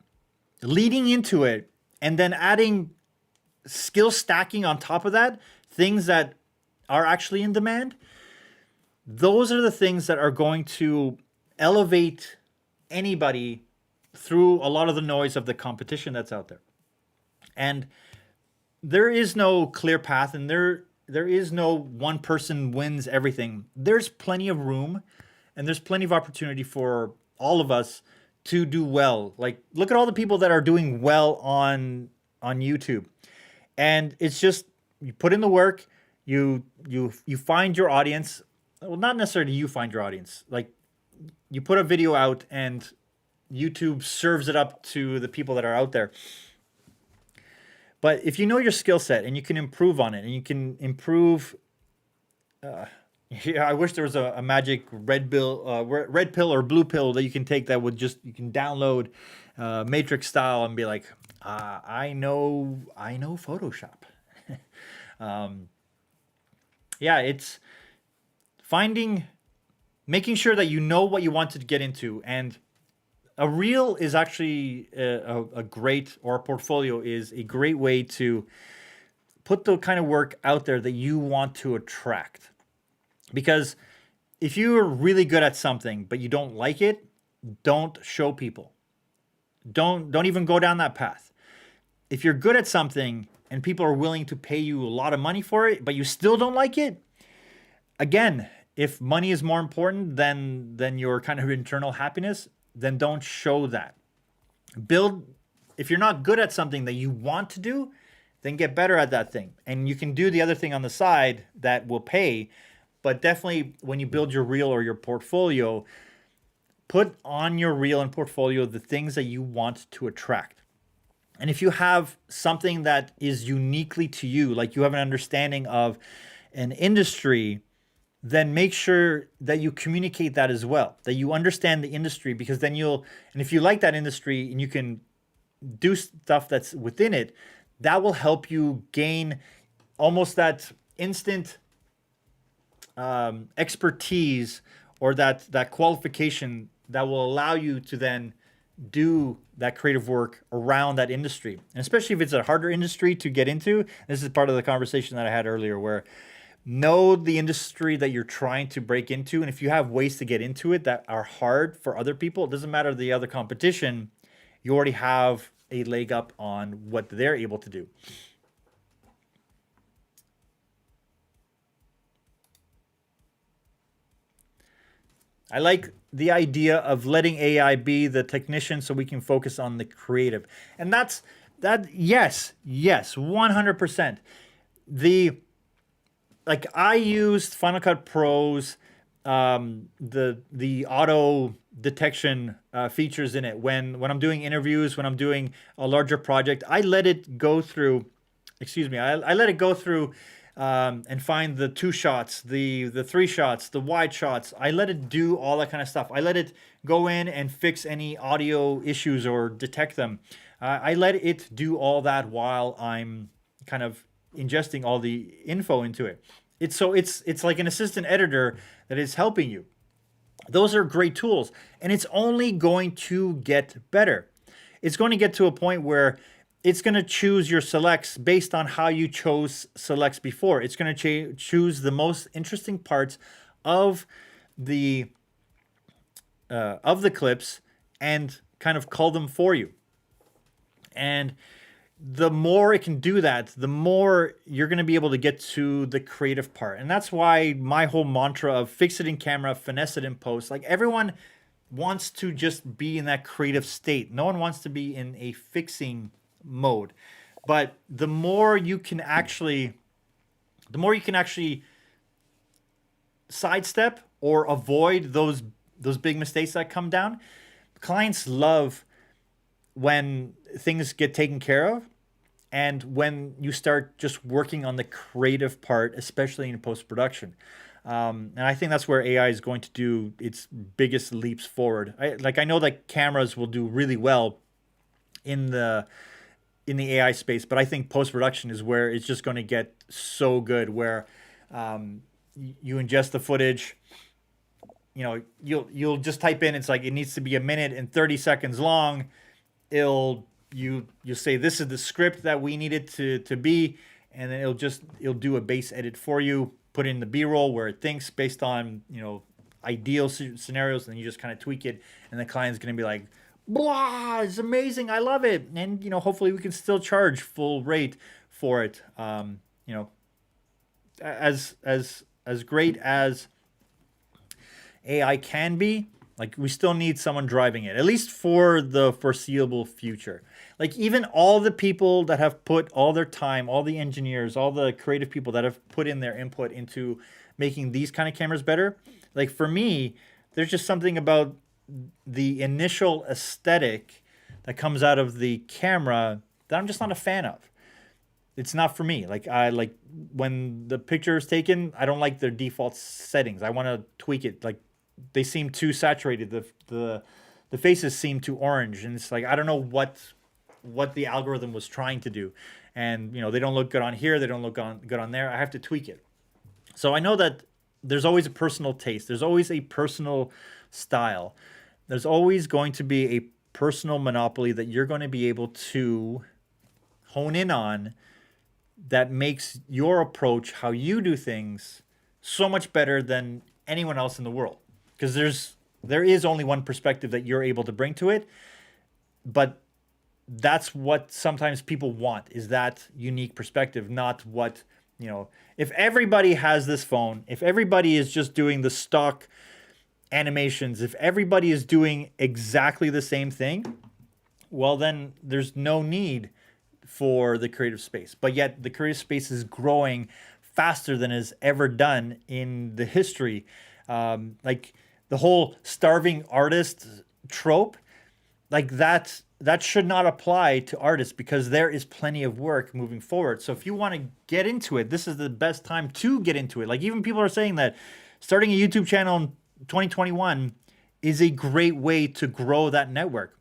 leading into it, and then adding skill stacking on top of that, things that are actually in demand, those are the things that are going to elevate anybody through a lot of the noise of the competition that's out there. And there is no clear path, and there is no one person wins everything. There's plenty of room, and there's plenty of opportunity for all of us to do well. Like, look at all the people that are doing well on YouTube. And it's just, you put in the work, you find your audience. Well, not necessarily you find your audience. Like, you put a video out and YouTube serves it up to the people that are out there. But if you know your skill set and you can improve on it, and you can improve, I wish there was a magic red pill or blue pill that you can take that would just, you can download Matrix style and be like, I know Photoshop. Yeah, it's making sure that you know what you want to get into. And a reel is actually a great, or a portfolio is a great way to put the kind of work out there that you want to attract. Because if you're really good at something but you don't like it, don't show people. Don't even go down that path. If you're good at something and people are willing to pay you a lot of money for it, but you still don't like it, again, if money is more important than your kind of internal happiness, then don't show that. If you're not good at something that you want to do, then get better at that thing. And you can do the other thing on the side that will pay. But definitely when you build your reel or your portfolio, put on your reel and portfolio the things that you want to attract. And if you have something that is uniquely to you, like you have an understanding of an industry, then make sure that you communicate that as well, that you understand the industry, because then and if you like that industry and you can do stuff that's within it, that will help you gain almost that instant expertise, or that qualification that will allow you to then do that creative work around that industry. And especially if it's a harder industry to get into, this is part of the conversation that I had earlier, where know the industry that you're trying to break into. And if you have ways to get into it that are hard for other people, it doesn't matter the other competition, you already have a leg up on what they're able to do. I like the idea of letting AI be the technician so we can focus on the creative. And yes, 100%. Like, I used Final Cut Pro's the auto detection features in it when I'm doing interviews, when I'm doing a larger project. I let it go through. I let it go through and find the 2 shots, the 3 shots, the wide shots. I let it do all that kind of stuff. I let it go in and fix any audio issues or detect them. I let it do all that while I'm kind of ingesting all the info into it. It's like an assistant editor that is helping you. Those are great tools, and it's only going to get better. It's going to get to a point where it's going to choose your selects based on how you chose selects before. It's going to choose the most interesting parts of the clips and kind of cull them for you. And the more it can do that, the more you're going to be able to get to the creative part. And that's why my whole mantra of fix it in camera, finesse it in post. Like, everyone wants to just be in that creative state. No one wants to be in a fixing mode. But the more you can actually sidestep or avoid those big mistakes that come down, clients love when things get taken care of, and when you start just working on the creative part, especially in post-production. And I think that's where AI is going to do its biggest leaps forward. I know that cameras will do really well in the AI space, but I think post production is where it's just going to get so good. Where you ingest the footage, you know, you'll just type in, it's like it needs to be 1 minute and 30 seconds long. You say this is the script that we need it to be, and then it'll do a base edit for you, put in the B-roll where it thinks based on, you know, ideal scenarios, and then you just kind of tweak it, and the client's going to be like, blah, it's amazing, I love it. And, you know, hopefully we can still charge full rate for it. You know, as great as AI can be, like, we still need someone driving it, at least for the foreseeable future. Like, even all the people that have put all their time, all the engineers, all the creative people that have put in their input into making these kind of cameras better, like, for me, there's just something about the initial aesthetic that comes out of the camera that I'm just not a fan of. It's not for me. Like, I like when the picture is taken, I don't like their default settings. I want to tweak it. Like, they seem too saturated. The faces seem too orange, and it's like, I don't know what the algorithm was trying to do. And, you know, they don't look good on here, they don't look good on there. I have to tweak it. So I know that there's always a personal taste. There's always a personal style. There's always going to be a personal monopoly that you're going to be able to hone in on that makes your approach, how you do things, so much better than anyone else in the world. Because there is only one perspective that you're able to bring to it. But that's what sometimes people want, is that unique perspective, not what, you know, if everybody has this phone, if everybody is just doing the stock animations, if everybody is doing exactly the same thing, well, then there's no need for the creative space. But yet the creative space is growing faster than is ever done in the history. Like the whole starving artist trope, like that should not apply to artists, because there is plenty of work moving forward. So if you want to get into it, this is the best time to get into it. Like, even people are saying that starting a YouTube channel in 2021 is a great way to grow that network.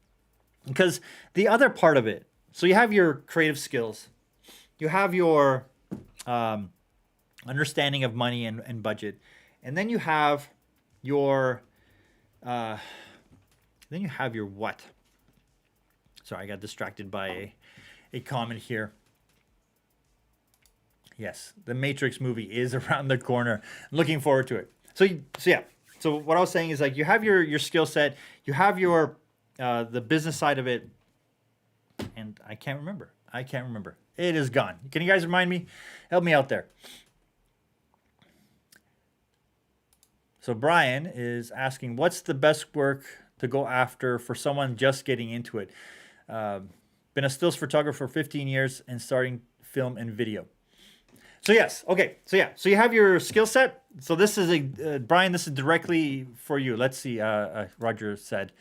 Because the other part of it, so you have your creative skills, you have your understanding of money and budget, and then you have your what? Sorry, I got distracted by a comment here. Yes, the Matrix movie is around the corner. I'm looking forward to it. So yeah. So what I was saying is, like, you have your skill set, you have your the business side of it, and I can't remember. It is gone. Can you guys remind me? Help me out there. So Brian is asking, what's the best work to go after for someone just getting into it? Been a stills photographer for 15 years and starting film and video. So yes, okay. So yeah, so you have your skill set. So this is Brian, this is directly for you. Let's see, Roger said.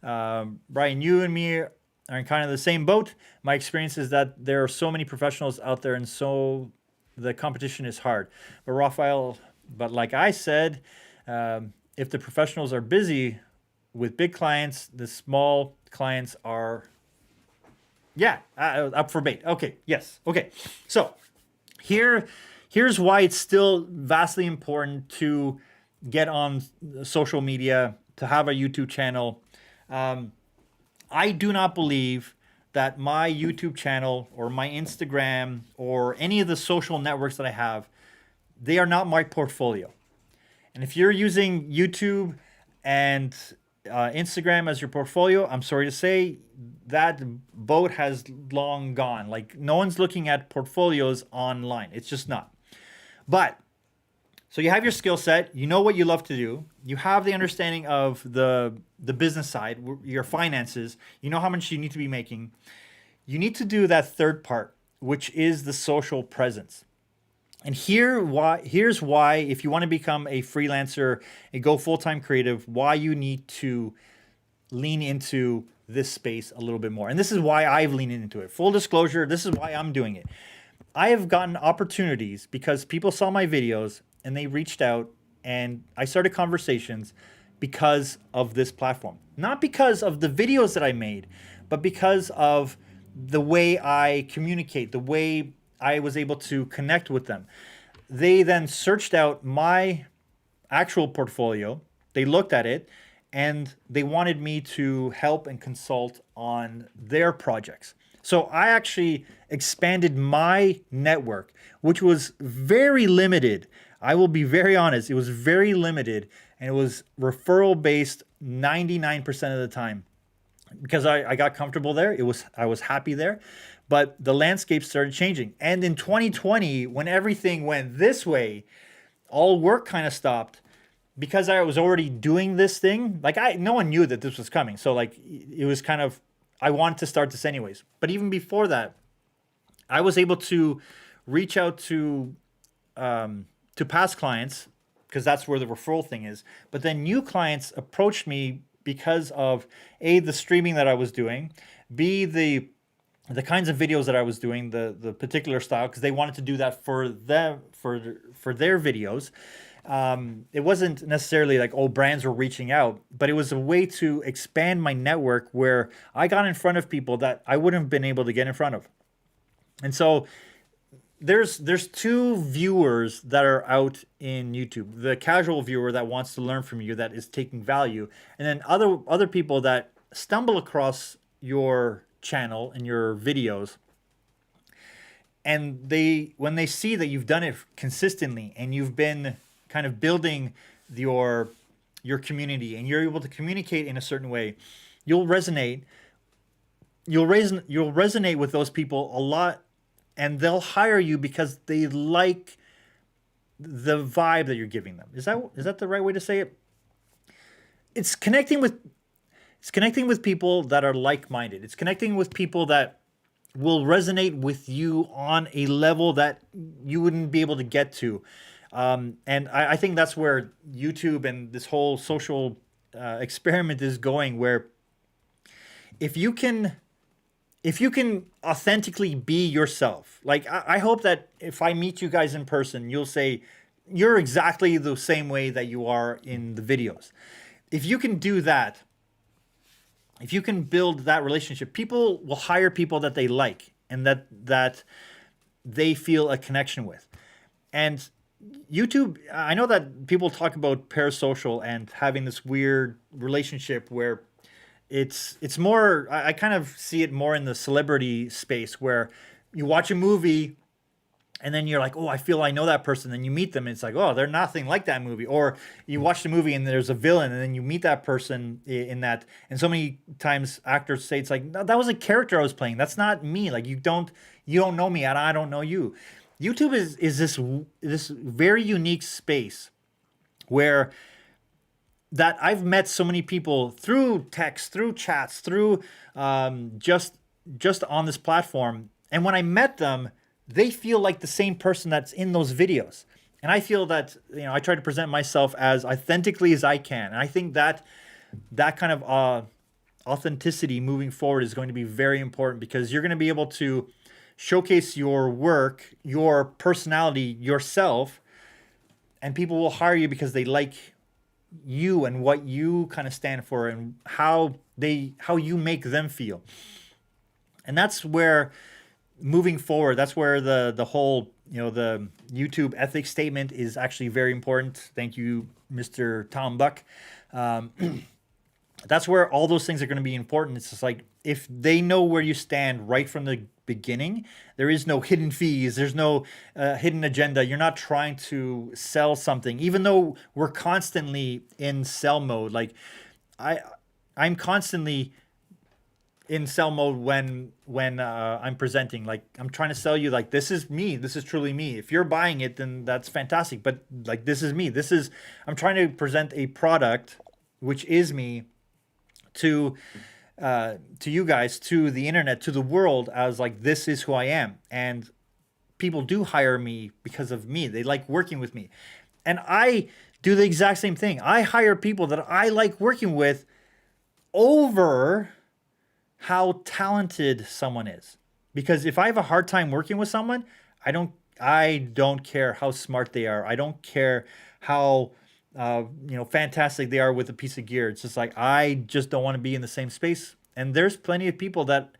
Brian, you and me are in kind of the same boat. My experience is that there are so many professionals out there, and so the competition is hard. But Raphael, like I said, if the professionals are busy with big clients, the small clients are, up for bait. Okay, yes, okay. So here's why it's still vastly important to get on social media, to have a YouTube channel. I do not believe that my YouTube channel or my Instagram or any of the social networks that I have, they are not my portfolio. And if you're using YouTube and Instagram as your portfolio, I'm sorry to say, that boat has long gone. Like, no one's looking at portfolios online. It's just not. But so you have your skill set, you know what you love to do, you have the understanding of the business side, your finances, you know how much you need to be making. You need to do that third part, which is the social presence. And here's why, if you want to become a freelancer and go full-time creative, why you need to lean into this space a little bit more. And this is why I've leaned into it. Full disclosure, this is why I'm doing it. I have gotten opportunities because people saw my videos and they reached out, and I started conversations because of this platform. Not because of the videos that I made, but because of the way I communicate, the way I was able to connect with them. They then searched out my actual portfolio, they looked at it, and they wanted me to help and consult on their projects. So I actually expanded my network, which was very limited. I will be very honest, it was very limited, and it was referral based 99% of the time, because I got comfortable there. I was happy there, but the landscape started changing. And in 2020, when everything went this way, all work kind of stopped, because I was already doing this thing. Like, no one knew that this was coming. So like, it was kind of, I wanted to start this anyways. But even before that, I was able to reach out to past clients, because that's where the referral thing is. But then new clients approached me because of A, the streaming that I was doing, B, the kinds of videos that I was doing, the particular style, because they wanted to do that for them, for their videos. It wasn't necessarily like, oh, brands were reaching out, but it was a way to expand my network where I got in front of people that I wouldn't have been able to get in front of. And so there's two viewers that are out in YouTube: the casual viewer that wants to learn from you, that is taking value, and then other people that stumble across your channel and your videos, and when they see that you've done it consistently and you've been kind of building your community, and you're able to communicate in a certain way, you'll resonate with those people a lot, and they'll hire you because they like the vibe that you're giving them. Is that the right way to say it? It's connecting with people that are like-minded. It's connecting with people that will resonate with you on a level that you wouldn't be able to get to. And I think that's where YouTube and this whole social experiment is going, where if you can authentically be yourself, like I hope that if I meet you guys in person, you'll say you're exactly the same way that you are in the videos. If you can do that, if you can build that relationship, people will hire people that they like and that they feel a connection with. And YouTube, I know that people talk about parasocial and having this weird relationship where it's more, I kind of see it more in the celebrity space, where you watch a movie and then you're like, oh, I feel I know that person. Then you meet them and it's like, oh, they're nothing like that movie. Or you watch the movie and there's a villain and then you meet that person in that. And so many times actors say, it's like, no, that was a character I was playing. That's not me. Like, you don't know me and I don't know you. YouTube is this very unique space where that I've met so many people through text, through chats, through just on this platform. And when I met them, they feel like the same person that's in those videos. And I feel that, I try to present myself as authentically as I can. And I think that kind of authenticity moving forward is going to be very important, because you're going to be able to showcase your work, your personality, yourself, and people will hire you because they like you and what you kind of stand for and how you make them feel. And that's where, moving forward, that's where the whole, the YouTube ethics statement is actually very important. Thank you, Mr. Tom Buck. That's where all those things are going to be important. It's just like, if they know where you stand right from the beginning, there is no hidden fees. There's no hidden agenda. You're not trying to sell something, even though we're constantly in sell mode. Like I'm constantly in sell mode when I'm presenting. Like, I'm trying to sell you, like, this is me. This is truly me. If you're buying it, then that's fantastic. But like, this is me. I'm trying to present a product, which is me, to you guys, to the internet, to the world, as like, this is who I am. And people do hire me because of me. They like working with me. And I do the exact same thing. I hire people that I like working with over how talented someone is. Because if I have a hard time working with someone, I don't care how smart they are. I don't care how fantastic they are with a piece of gear. It's just like, I just don't want to be in the same space And there's plenty of people that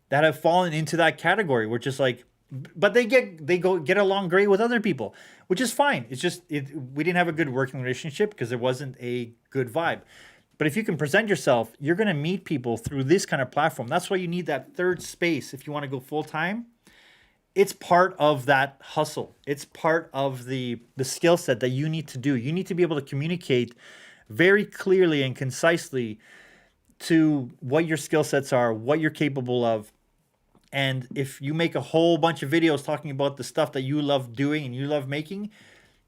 have fallen into that category, which is like, but they go get along great with other people, which is fine. It's just we didn't have a good working relationship because there wasn't a good vibe. But if you can present yourself, you're going to meet people through this kind of platform. That's why you need that third space if you want to go full time. It's part of that hustle. It's part of the skill set that you need to do. You need to be able to communicate very clearly and concisely to what your skill sets are, what you're capable of. And if you make a whole bunch of videos talking about the stuff that you love doing and you love making,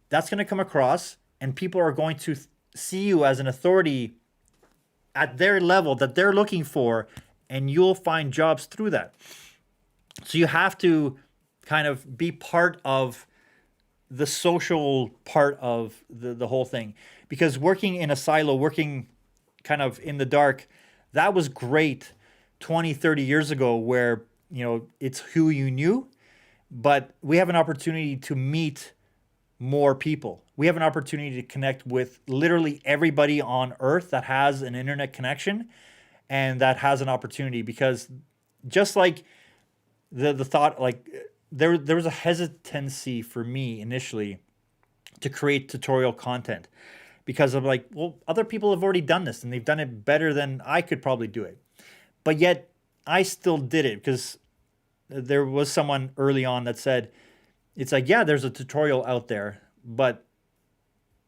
that's going to come across, and people are going to see you as an authority at their level that they're looking for, and you'll find jobs through that. So you have to kind of be part of the social part of the whole thing, because working in a silo, working kind of in the dark, that was great 20, 30 years ago, where, you know, it's who you knew, but we have an opportunity to meet more people. We have an opportunity to connect with literally everybody on earth that has an internet connection and that has an opportunity, because just like the thought, like there was a hesitancy for me initially to create tutorial content, because I'm like, well, other people have already done this and they've done it better than I could probably do it. But yet I still did it because there was someone early on that said, it's like, yeah, there's a tutorial out there, but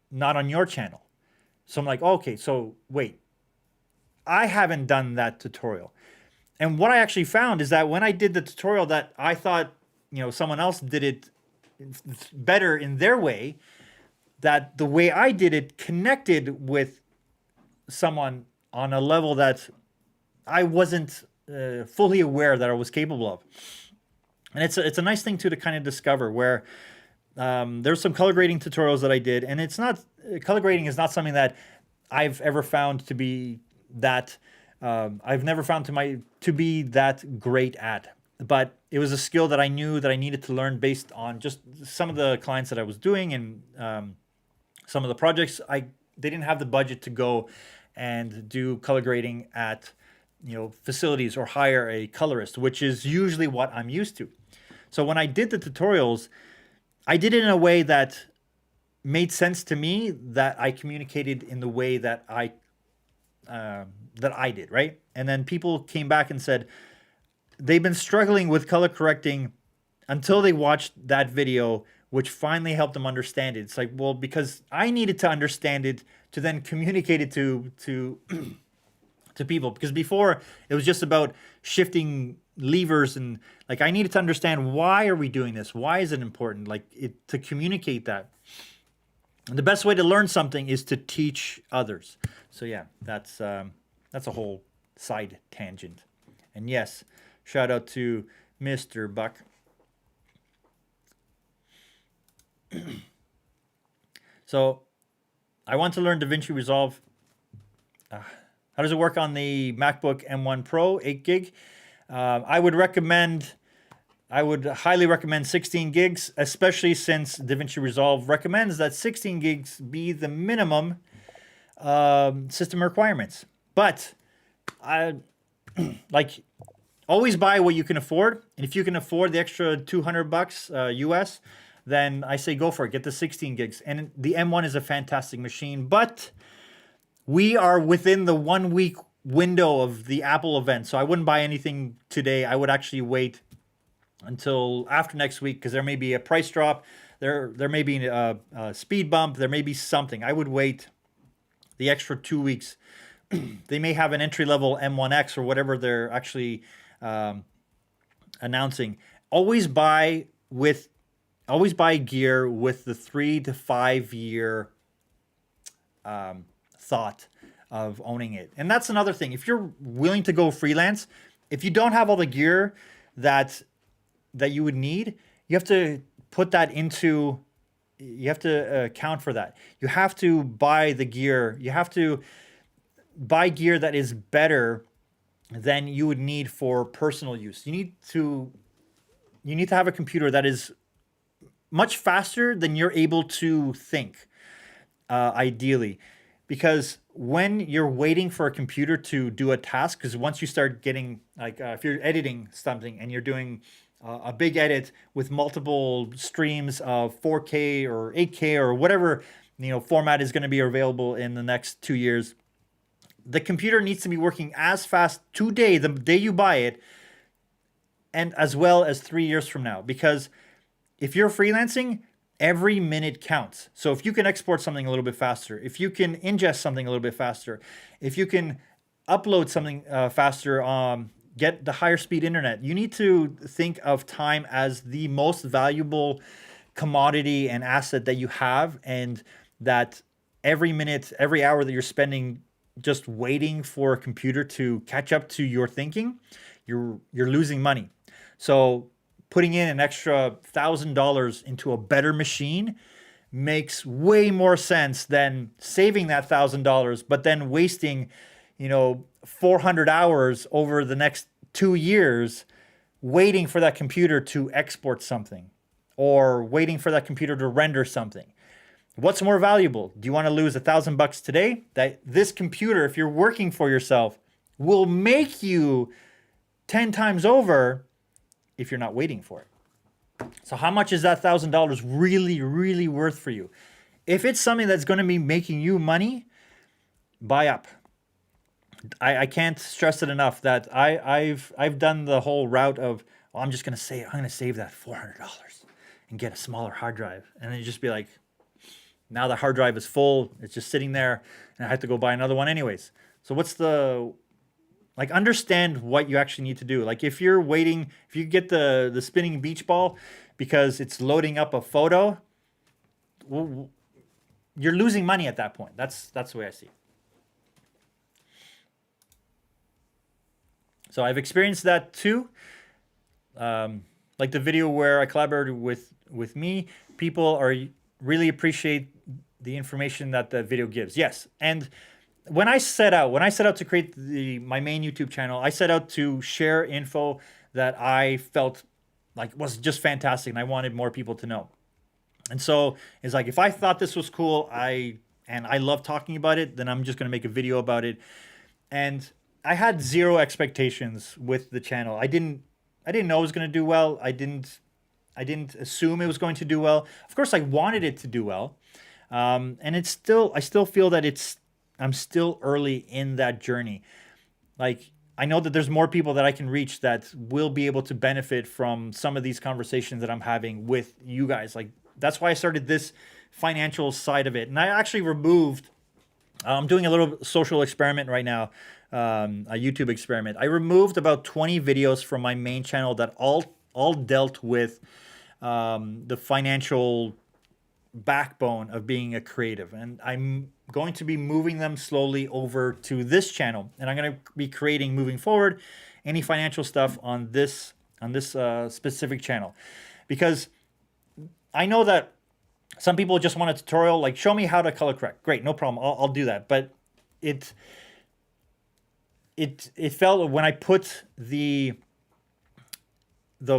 not on your channel. So I'm like, okay, so wait, I haven't done that tutorial. And what I actually found is that when I did the tutorial that I thought, you know, someone else did it better in their way, that the way I did it connected with someone on a level that I wasn't fully aware that I was capable of. And it's a nice thing too to kind of discover, where there's some color grading tutorials that I did, and it's not, color grading is not something that I've ever found to be that I've never found to be that great at. But it was a skill that I knew that I needed to learn based on just some of the clients that I was doing, and some of the projects. They didn't have the budget to go and do color grading at, you know, facilities or hire a colorist, which is usually what I'm used to. So when I did the tutorials, I did it in a way that made sense to me, that I communicated in the way that I did, right? And then people came back and said they've been struggling with color correcting until they watched that video, which finally helped them understand it. It's like, well, because I needed to understand it to then communicate it to to people, because before it was just about shifting levers, and like I needed to understand, why are we doing this? Why is it important? Like to communicate that. And the best way to learn something is to teach others. So yeah, that's a whole side tangent. And yes, shout out to Mr. Buck. So I want to learn DaVinci Resolve. How does it work on the MacBook M1 Pro 8 gig? I would highly recommend 16 gigs, especially since DaVinci Resolve recommends that 16 gigs be the minimum system requirements. But like, always buy what you can afford. And if you can afford the extra $200 US, then I say go for it. Get the 16 gigs. And the M1 is a fantastic machine, but we are within the 1 week window of the Apple event. So I wouldn't buy anything today. I would actually wait until after next week, because there may be a price drop. There may be a speed bump. There may be something. I would wait the extra 2 weeks. They may have an entry-level M1X or whatever they're actually announcing. Always buy gear with the 3 to 5 year thought of owning it. And that's another thing. If you're willing to go freelance, if you don't have all the gear that you would need, you have to put that into, you have to account for that. You have to buy the gear. You have to buy gear that is better than you would need for personal use. You need to have a computer that is much faster than you're able to think, ideally. because when you're waiting for a computer to do a task, because once you start getting like if you're editing something and you're doing a big edit with multiple streams of 4K or 8K or whatever format is going to be available in the next 2 years, the computer needs to be working as fast today, the day you buy it, and as well as 3 years from now. Because if you're freelancing, every minute counts. So if you can export something a little bit faster, if you can ingest something a little bit faster, if you can upload something faster, get the higher speed internet, you need to think of time as the most valuable commodity and asset that you have, and that every minute, every hour that you're spending just waiting for a computer to catch up to your thinking, you're losing money. So putting in an extra $1,000 into a better machine makes way more sense than saving that $1,000, but then wasting, 400 hours over the next 2 years waiting for that computer to export something or waiting for that computer to render something. What's more valuable? Do you want to lose $1,000 today? That this computer, if you're working for yourself, will make you 10 times over if you're not waiting for it. So how much is that $1,000 really, really worth for you? If it's something that's going to be making you money, buy up. I can't stress it enough that I've done the whole route of, I'm going to save that $400 and get a smaller hard drive, and then you just be like, now the hard drive is full, it's just sitting there, and I have to go buy another one anyways. So understand what you actually need to do. Like if you're waiting, if you get the spinning beach ball because it's loading up a photo, well, you're losing money at that point. That's the way I see it. So I've experienced that too. Like the video where I collaborated with me, people really appreciate the information that the video gives. Yes, and when I set out to create my main YouTube channel, I set out to share info that I felt like was just fantastic, and I wanted more people to know. And so it's like, if I thought this was cool, I love talking about it, then I'm just going to make a video about it. And I had zero expectations with the channel. I didn't know it was going to do well. I didn't assume it was going to do well. Of course, I wanted it to do well. And I still feel that I'm still early in that journey. Like, I know that there's more people that I can reach that will be able to benefit from some of these conversations that I'm having with you guys. Like, that's why I started this financial side of it. And I actually I'm doing a little social experiment right now, a YouTube experiment. I removed about 20 videos from my main channel that all dealt with the financial backbone of being a creative, and I'm going to be moving them slowly over to this channel, and I'm going to be creating, moving forward, any financial stuff on this specific channel, because I know that some people just want a tutorial, like, show me how to color correct. Great, no problem, I'll do that. But it felt, when I put the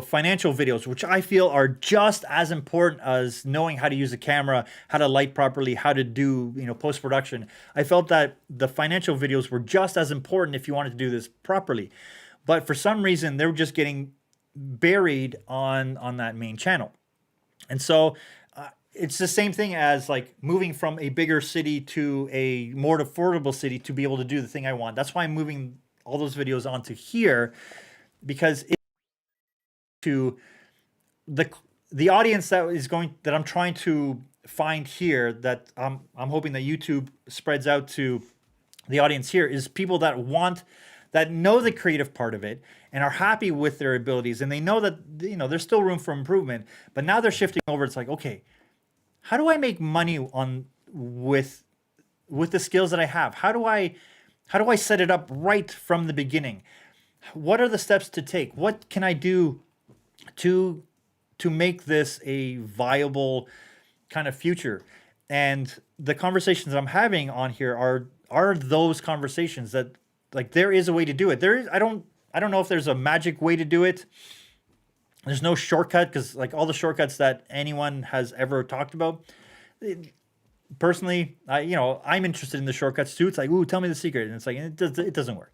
financial videos, which I feel are just as important as knowing how to use a camera, how to light properly, how to do, post-production. I felt that the financial videos were just as important if you wanted to do this properly. But for some reason, they were just getting buried on that main channel. And so it's the same thing as like moving from a bigger city to a more affordable city to be able to do the thing I want. That's why I'm moving all those videos onto here, because to the audience that I'm trying to find here, that I'm hoping that YouTube spreads out to the audience here, is people that know the creative part of it and are happy with their abilities, and they know that there's still room for improvement, but now they're shifting over. It's like, okay, how do I make money with the skills that I have? How do I set it up right from the beginning? What are the steps to take? What can I do to make this a viable kind of future? And the conversations I'm having on here are those conversations that, like, there is a way to do it. I don't know if there's a magic way to do it. There's no shortcut, because like all the shortcuts that anyone has ever talked about, personally, I'm interested in the shortcuts too. It's like, ooh, tell me the secret. And it's like, it doesn't work.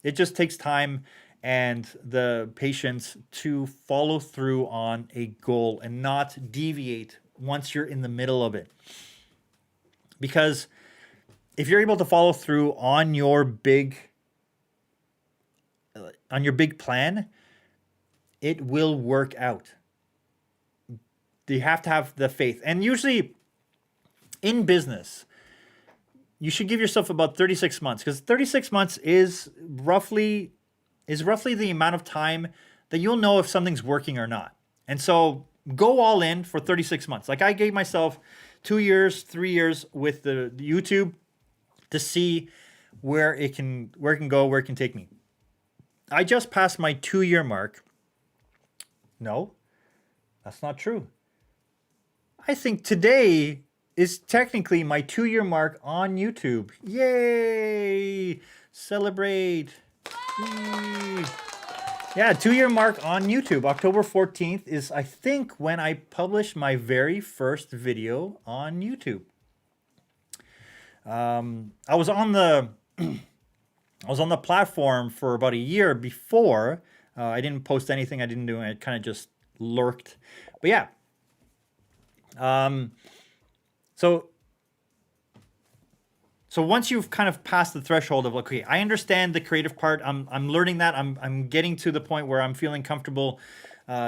It just takes time and the patience to follow through on a goal and not deviate once you're in the middle of it. Because if you're able to follow through on your big plan, it will work out. You have to have the faith. And usually in business, you should give yourself about 36 months, because 36 months is roughly the amount of time that you'll know if something's working or not. And so go all in for 36 months. Like I gave myself 2 years, 3 years with the YouTube to see where it can go, where it can take me. I just passed my 2-year mark. No, that's not true. I think today is technically my 2-year mark on YouTube. Yay! Celebrate. Yay. Yeah, 2-year mark on YouTube. October 14th is, I think, when I published my very first video on YouTube. I was on the platform for about a year before. I didn't post anything. I didn't do it. I kind of just lurked. But yeah. So once you've kind of passed the threshold of, okay, I understand the creative part. I'm learning that. I'm getting to the point where I'm feeling comfortable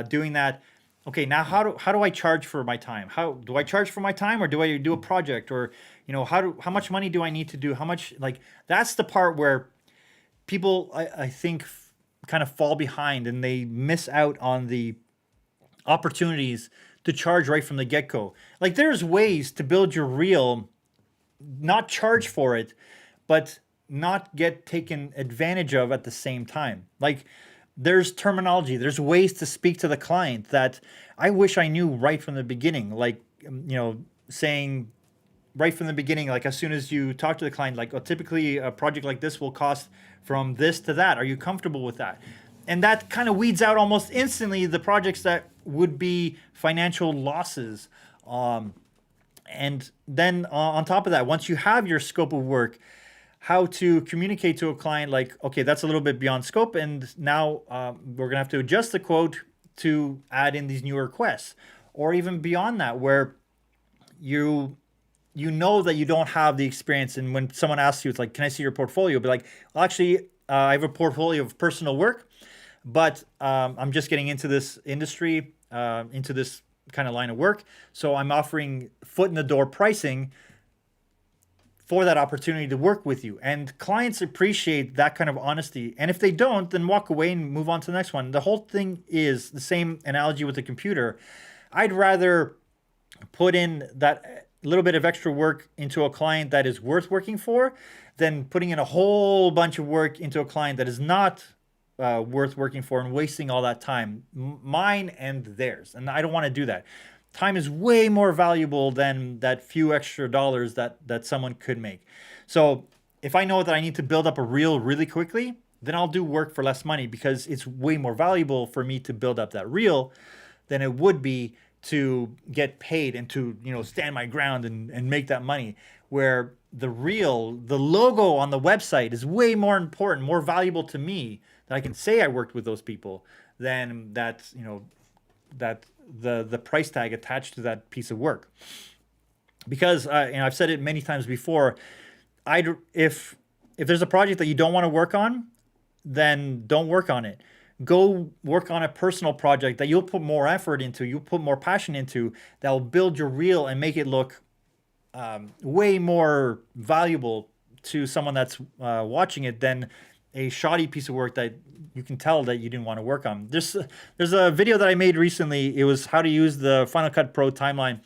doing that. Okay, now how do I charge for my time? How do I charge for my time, or do I do a project, or how much money do I need to do? How much, like, that's the part where people I think kind of fall behind, and they miss out on the opportunities to charge right from the get-go. Like, there's ways to build your reel, not charge for it, but not get taken advantage of at the same time. Like, there's terminology, there's ways to speak to the client that I wish I knew right from the beginning. Like, saying right from the beginning, like as soon as you talk to the client, like, oh, typically a project like this will cost from this to that. Are you comfortable with that? And that kind of weeds out almost instantly the projects that would be financial losses. And then on top of that, once you have your scope of work, how to communicate to a client, like, okay, that's a little bit beyond scope, and now we're gonna have to adjust the quote to add in these new requests. Or even beyond that, where you know that you don't have the experience, and when someone asks you, it's like, can I see your portfolio? Be like, well, actually, I have a portfolio of personal work, but I'm just getting into this industry, into this kind of line of work. So I'm offering foot in the door pricing for that opportunity to work with you. And clients appreciate that kind of honesty. And if they don't, then walk away and move on to the next one. The whole thing is the same analogy with the computer. I'd rather put in that little bit of extra work into a client that is worth working for than putting in a whole bunch of work into a client that is not worth working for and wasting all that time, mine and theirs. And I don't want to do that. Time is way more valuable than that few extra dollars that someone could make. So if I know that I need to build up a reel really quickly, then I'll do work for less money, because it's way more valuable for me to build up that reel than it would be to get paid and to, stand my ground and make that money. Where the reel, the logo on the website is way more important, more valuable to me, that I can say I worked with those people, than that, that the price tag attached to that piece of work. Because I've said it many times before, if there's a project that you don't want to work on, then don't work on it. Go work on a personal project that you'll put more effort into, you'll put more passion into, that will build your reel and make it look way more valuable to someone that's watching it than a shoddy piece of work that you can tell that you didn't want to work on. There's a video that I made recently. It was how to use the Final Cut Pro timeline.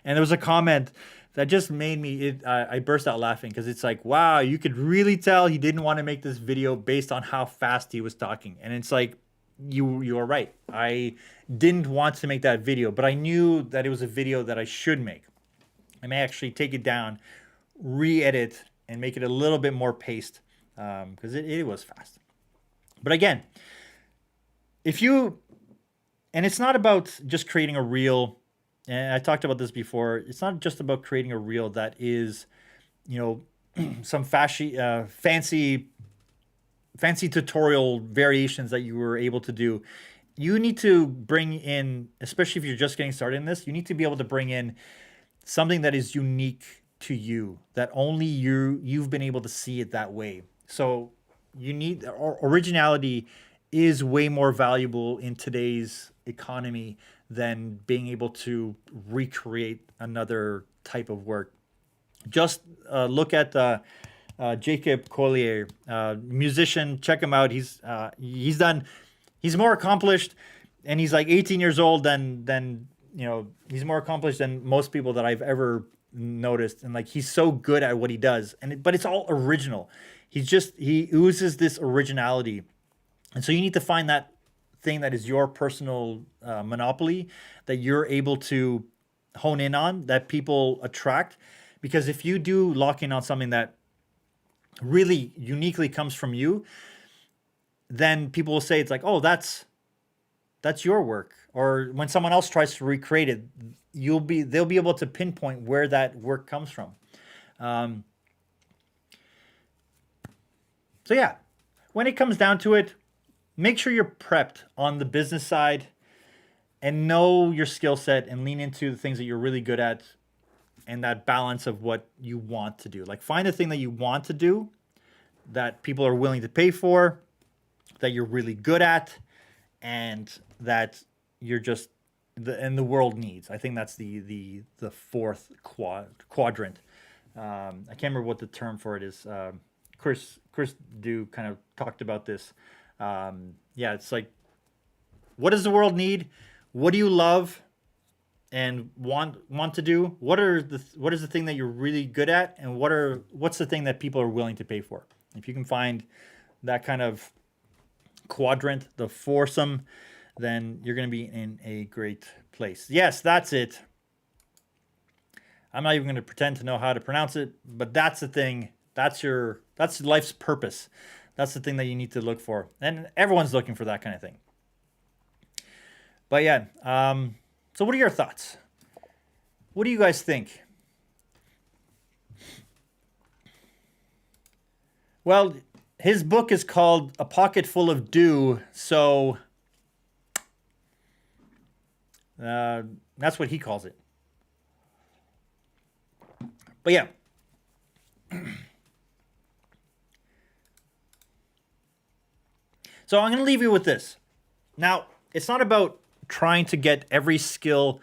And there was a comment that just made me, I burst out laughing, because it's like, wow, you could really tell he didn't want to make this video based on how fast he was talking. And it's like, you are right. I didn't want to make that video, but I knew that it was a video that I should make. I may actually take it down, re-edit, and make it a little bit more paced, because it was fast. But again, and it's not about just creating a reel and I talked about this before, it's not just about creating a reel that is, you know, some fancy tutorial variations that you were able to do. You need to bring in, especially if you're just getting started in this, you need to be able to bring in something that is unique to you, that only you've been able to see it that way. So you need originality is way more valuable in today's economy than being able to recreate another type of work. Just look at Jacob Collier, musician. Check him out. He's done. He's more accomplished, and he's like 18 years old than you know. He's more accomplished than most people that I've ever noticed, and like he's so good at what he does, but it's all original. He oozes this originality, and so you need to find that thing that is your personal monopoly that you're able to hone in on, that people attract. Because if you do lock in on something that really uniquely comes from you, then people will say it's like, oh, that's your work. Or when someone else tries to recreate it, they'll be able to pinpoint where that work comes from. So yeah, when it comes down to it, make sure you're prepped on the business side and know your skill set and lean into the things that you're really good at and that balance of what you want to do. Like find a thing that you want to do that people are willing to pay for, that you're really good at, and that you're just and the world needs. I think that's the fourth quadrant. I can't remember what the term for it is. Chris Dew kind of talked about this. Yeah, it's like, what does the world need? What do you love and want to do? What is the thing that you're really good at, and what's the thing that people are willing to pay for? If you can find that kind of quadrant, the foursome, then you're going to be in a great place. Yes, that's it. I'm not even going to pretend to know how to pronounce it, but that's the thing. That's life's purpose. That's the thing that you need to look for, and everyone's looking for that kind of thing. But yeah, so what are your thoughts? What do you guys think? Well, his book is called A Pocket Full of Dew, so that's what he calls it. But yeah. So I'm going to leave you with this. Now, it's not about trying to get every skill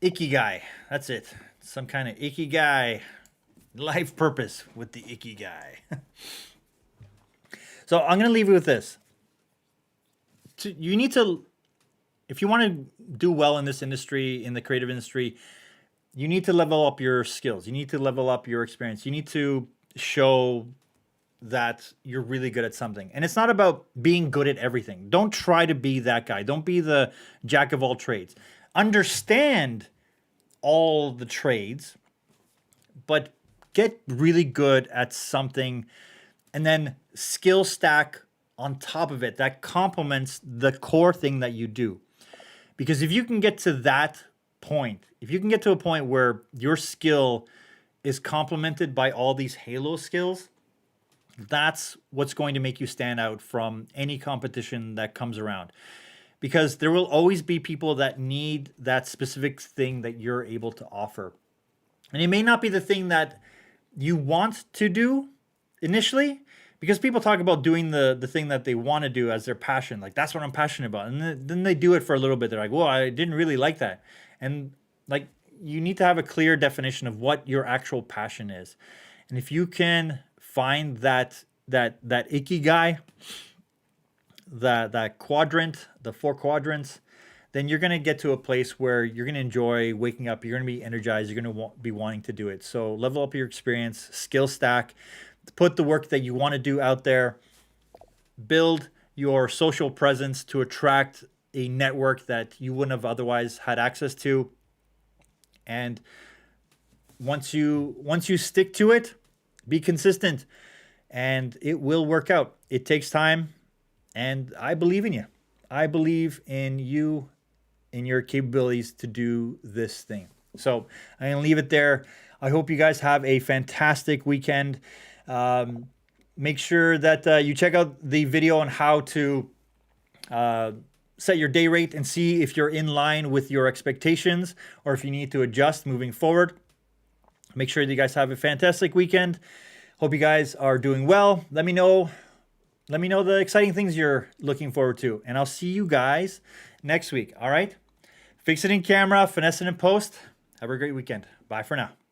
ikigai. That's it. Some kind of ikigai life purpose with the ikigai. So I'm going to leave you with this. You need to, if you want to do well in this industry, in the creative industry, you need to level up your skills. You need to level up your experience. You need to show that you're really good at something. And it's not about being good at everything. Don't try to be that guy. Don't be the jack of all trades. Understand all the trades, but get really good at something, and then skill stack on top of it that complements the core thing that you do. Because if you can get to that point, if you can get to a point where your skill is complemented by all these halo skills, that's what's going to make you stand out from any competition that comes around. Because there will always be people that need that specific thing that you're able to offer. And it may not be the thing that you want to do initially, because people talk about doing the thing that they want to do as their passion. Like, that's what I'm passionate about. And then they do it for a little bit. They're like, well, I didn't really like that. And like, you need to have a clear definition of what your actual passion is. And if you can find that ikigai, that quadrant, the four quadrants, then you're going to get to a place where you're going to enjoy waking up. You're going to be energized. You're going to be wanting to do it. So level up your experience, skill stack, put the work that you want to do out there, build your social presence to attract a network that you wouldn't have otherwise had access to. And once you stick to it, be consistent, and it will work out. It takes time, and I believe in you. I believe in you in your capabilities to do this thing. So I'm going to leave it there. I hope you guys have a fantastic weekend. Make sure that you check out the video on how to set your day rate and see if you're in line with your expectations or if you need to adjust moving forward. Make sure that you guys have a fantastic weekend. Hope you guys are doing well. Let me know the exciting things you're looking forward to. And I'll see you guys next week. All right? Fix it in camera, finesse it in post. Have a great weekend. Bye for now.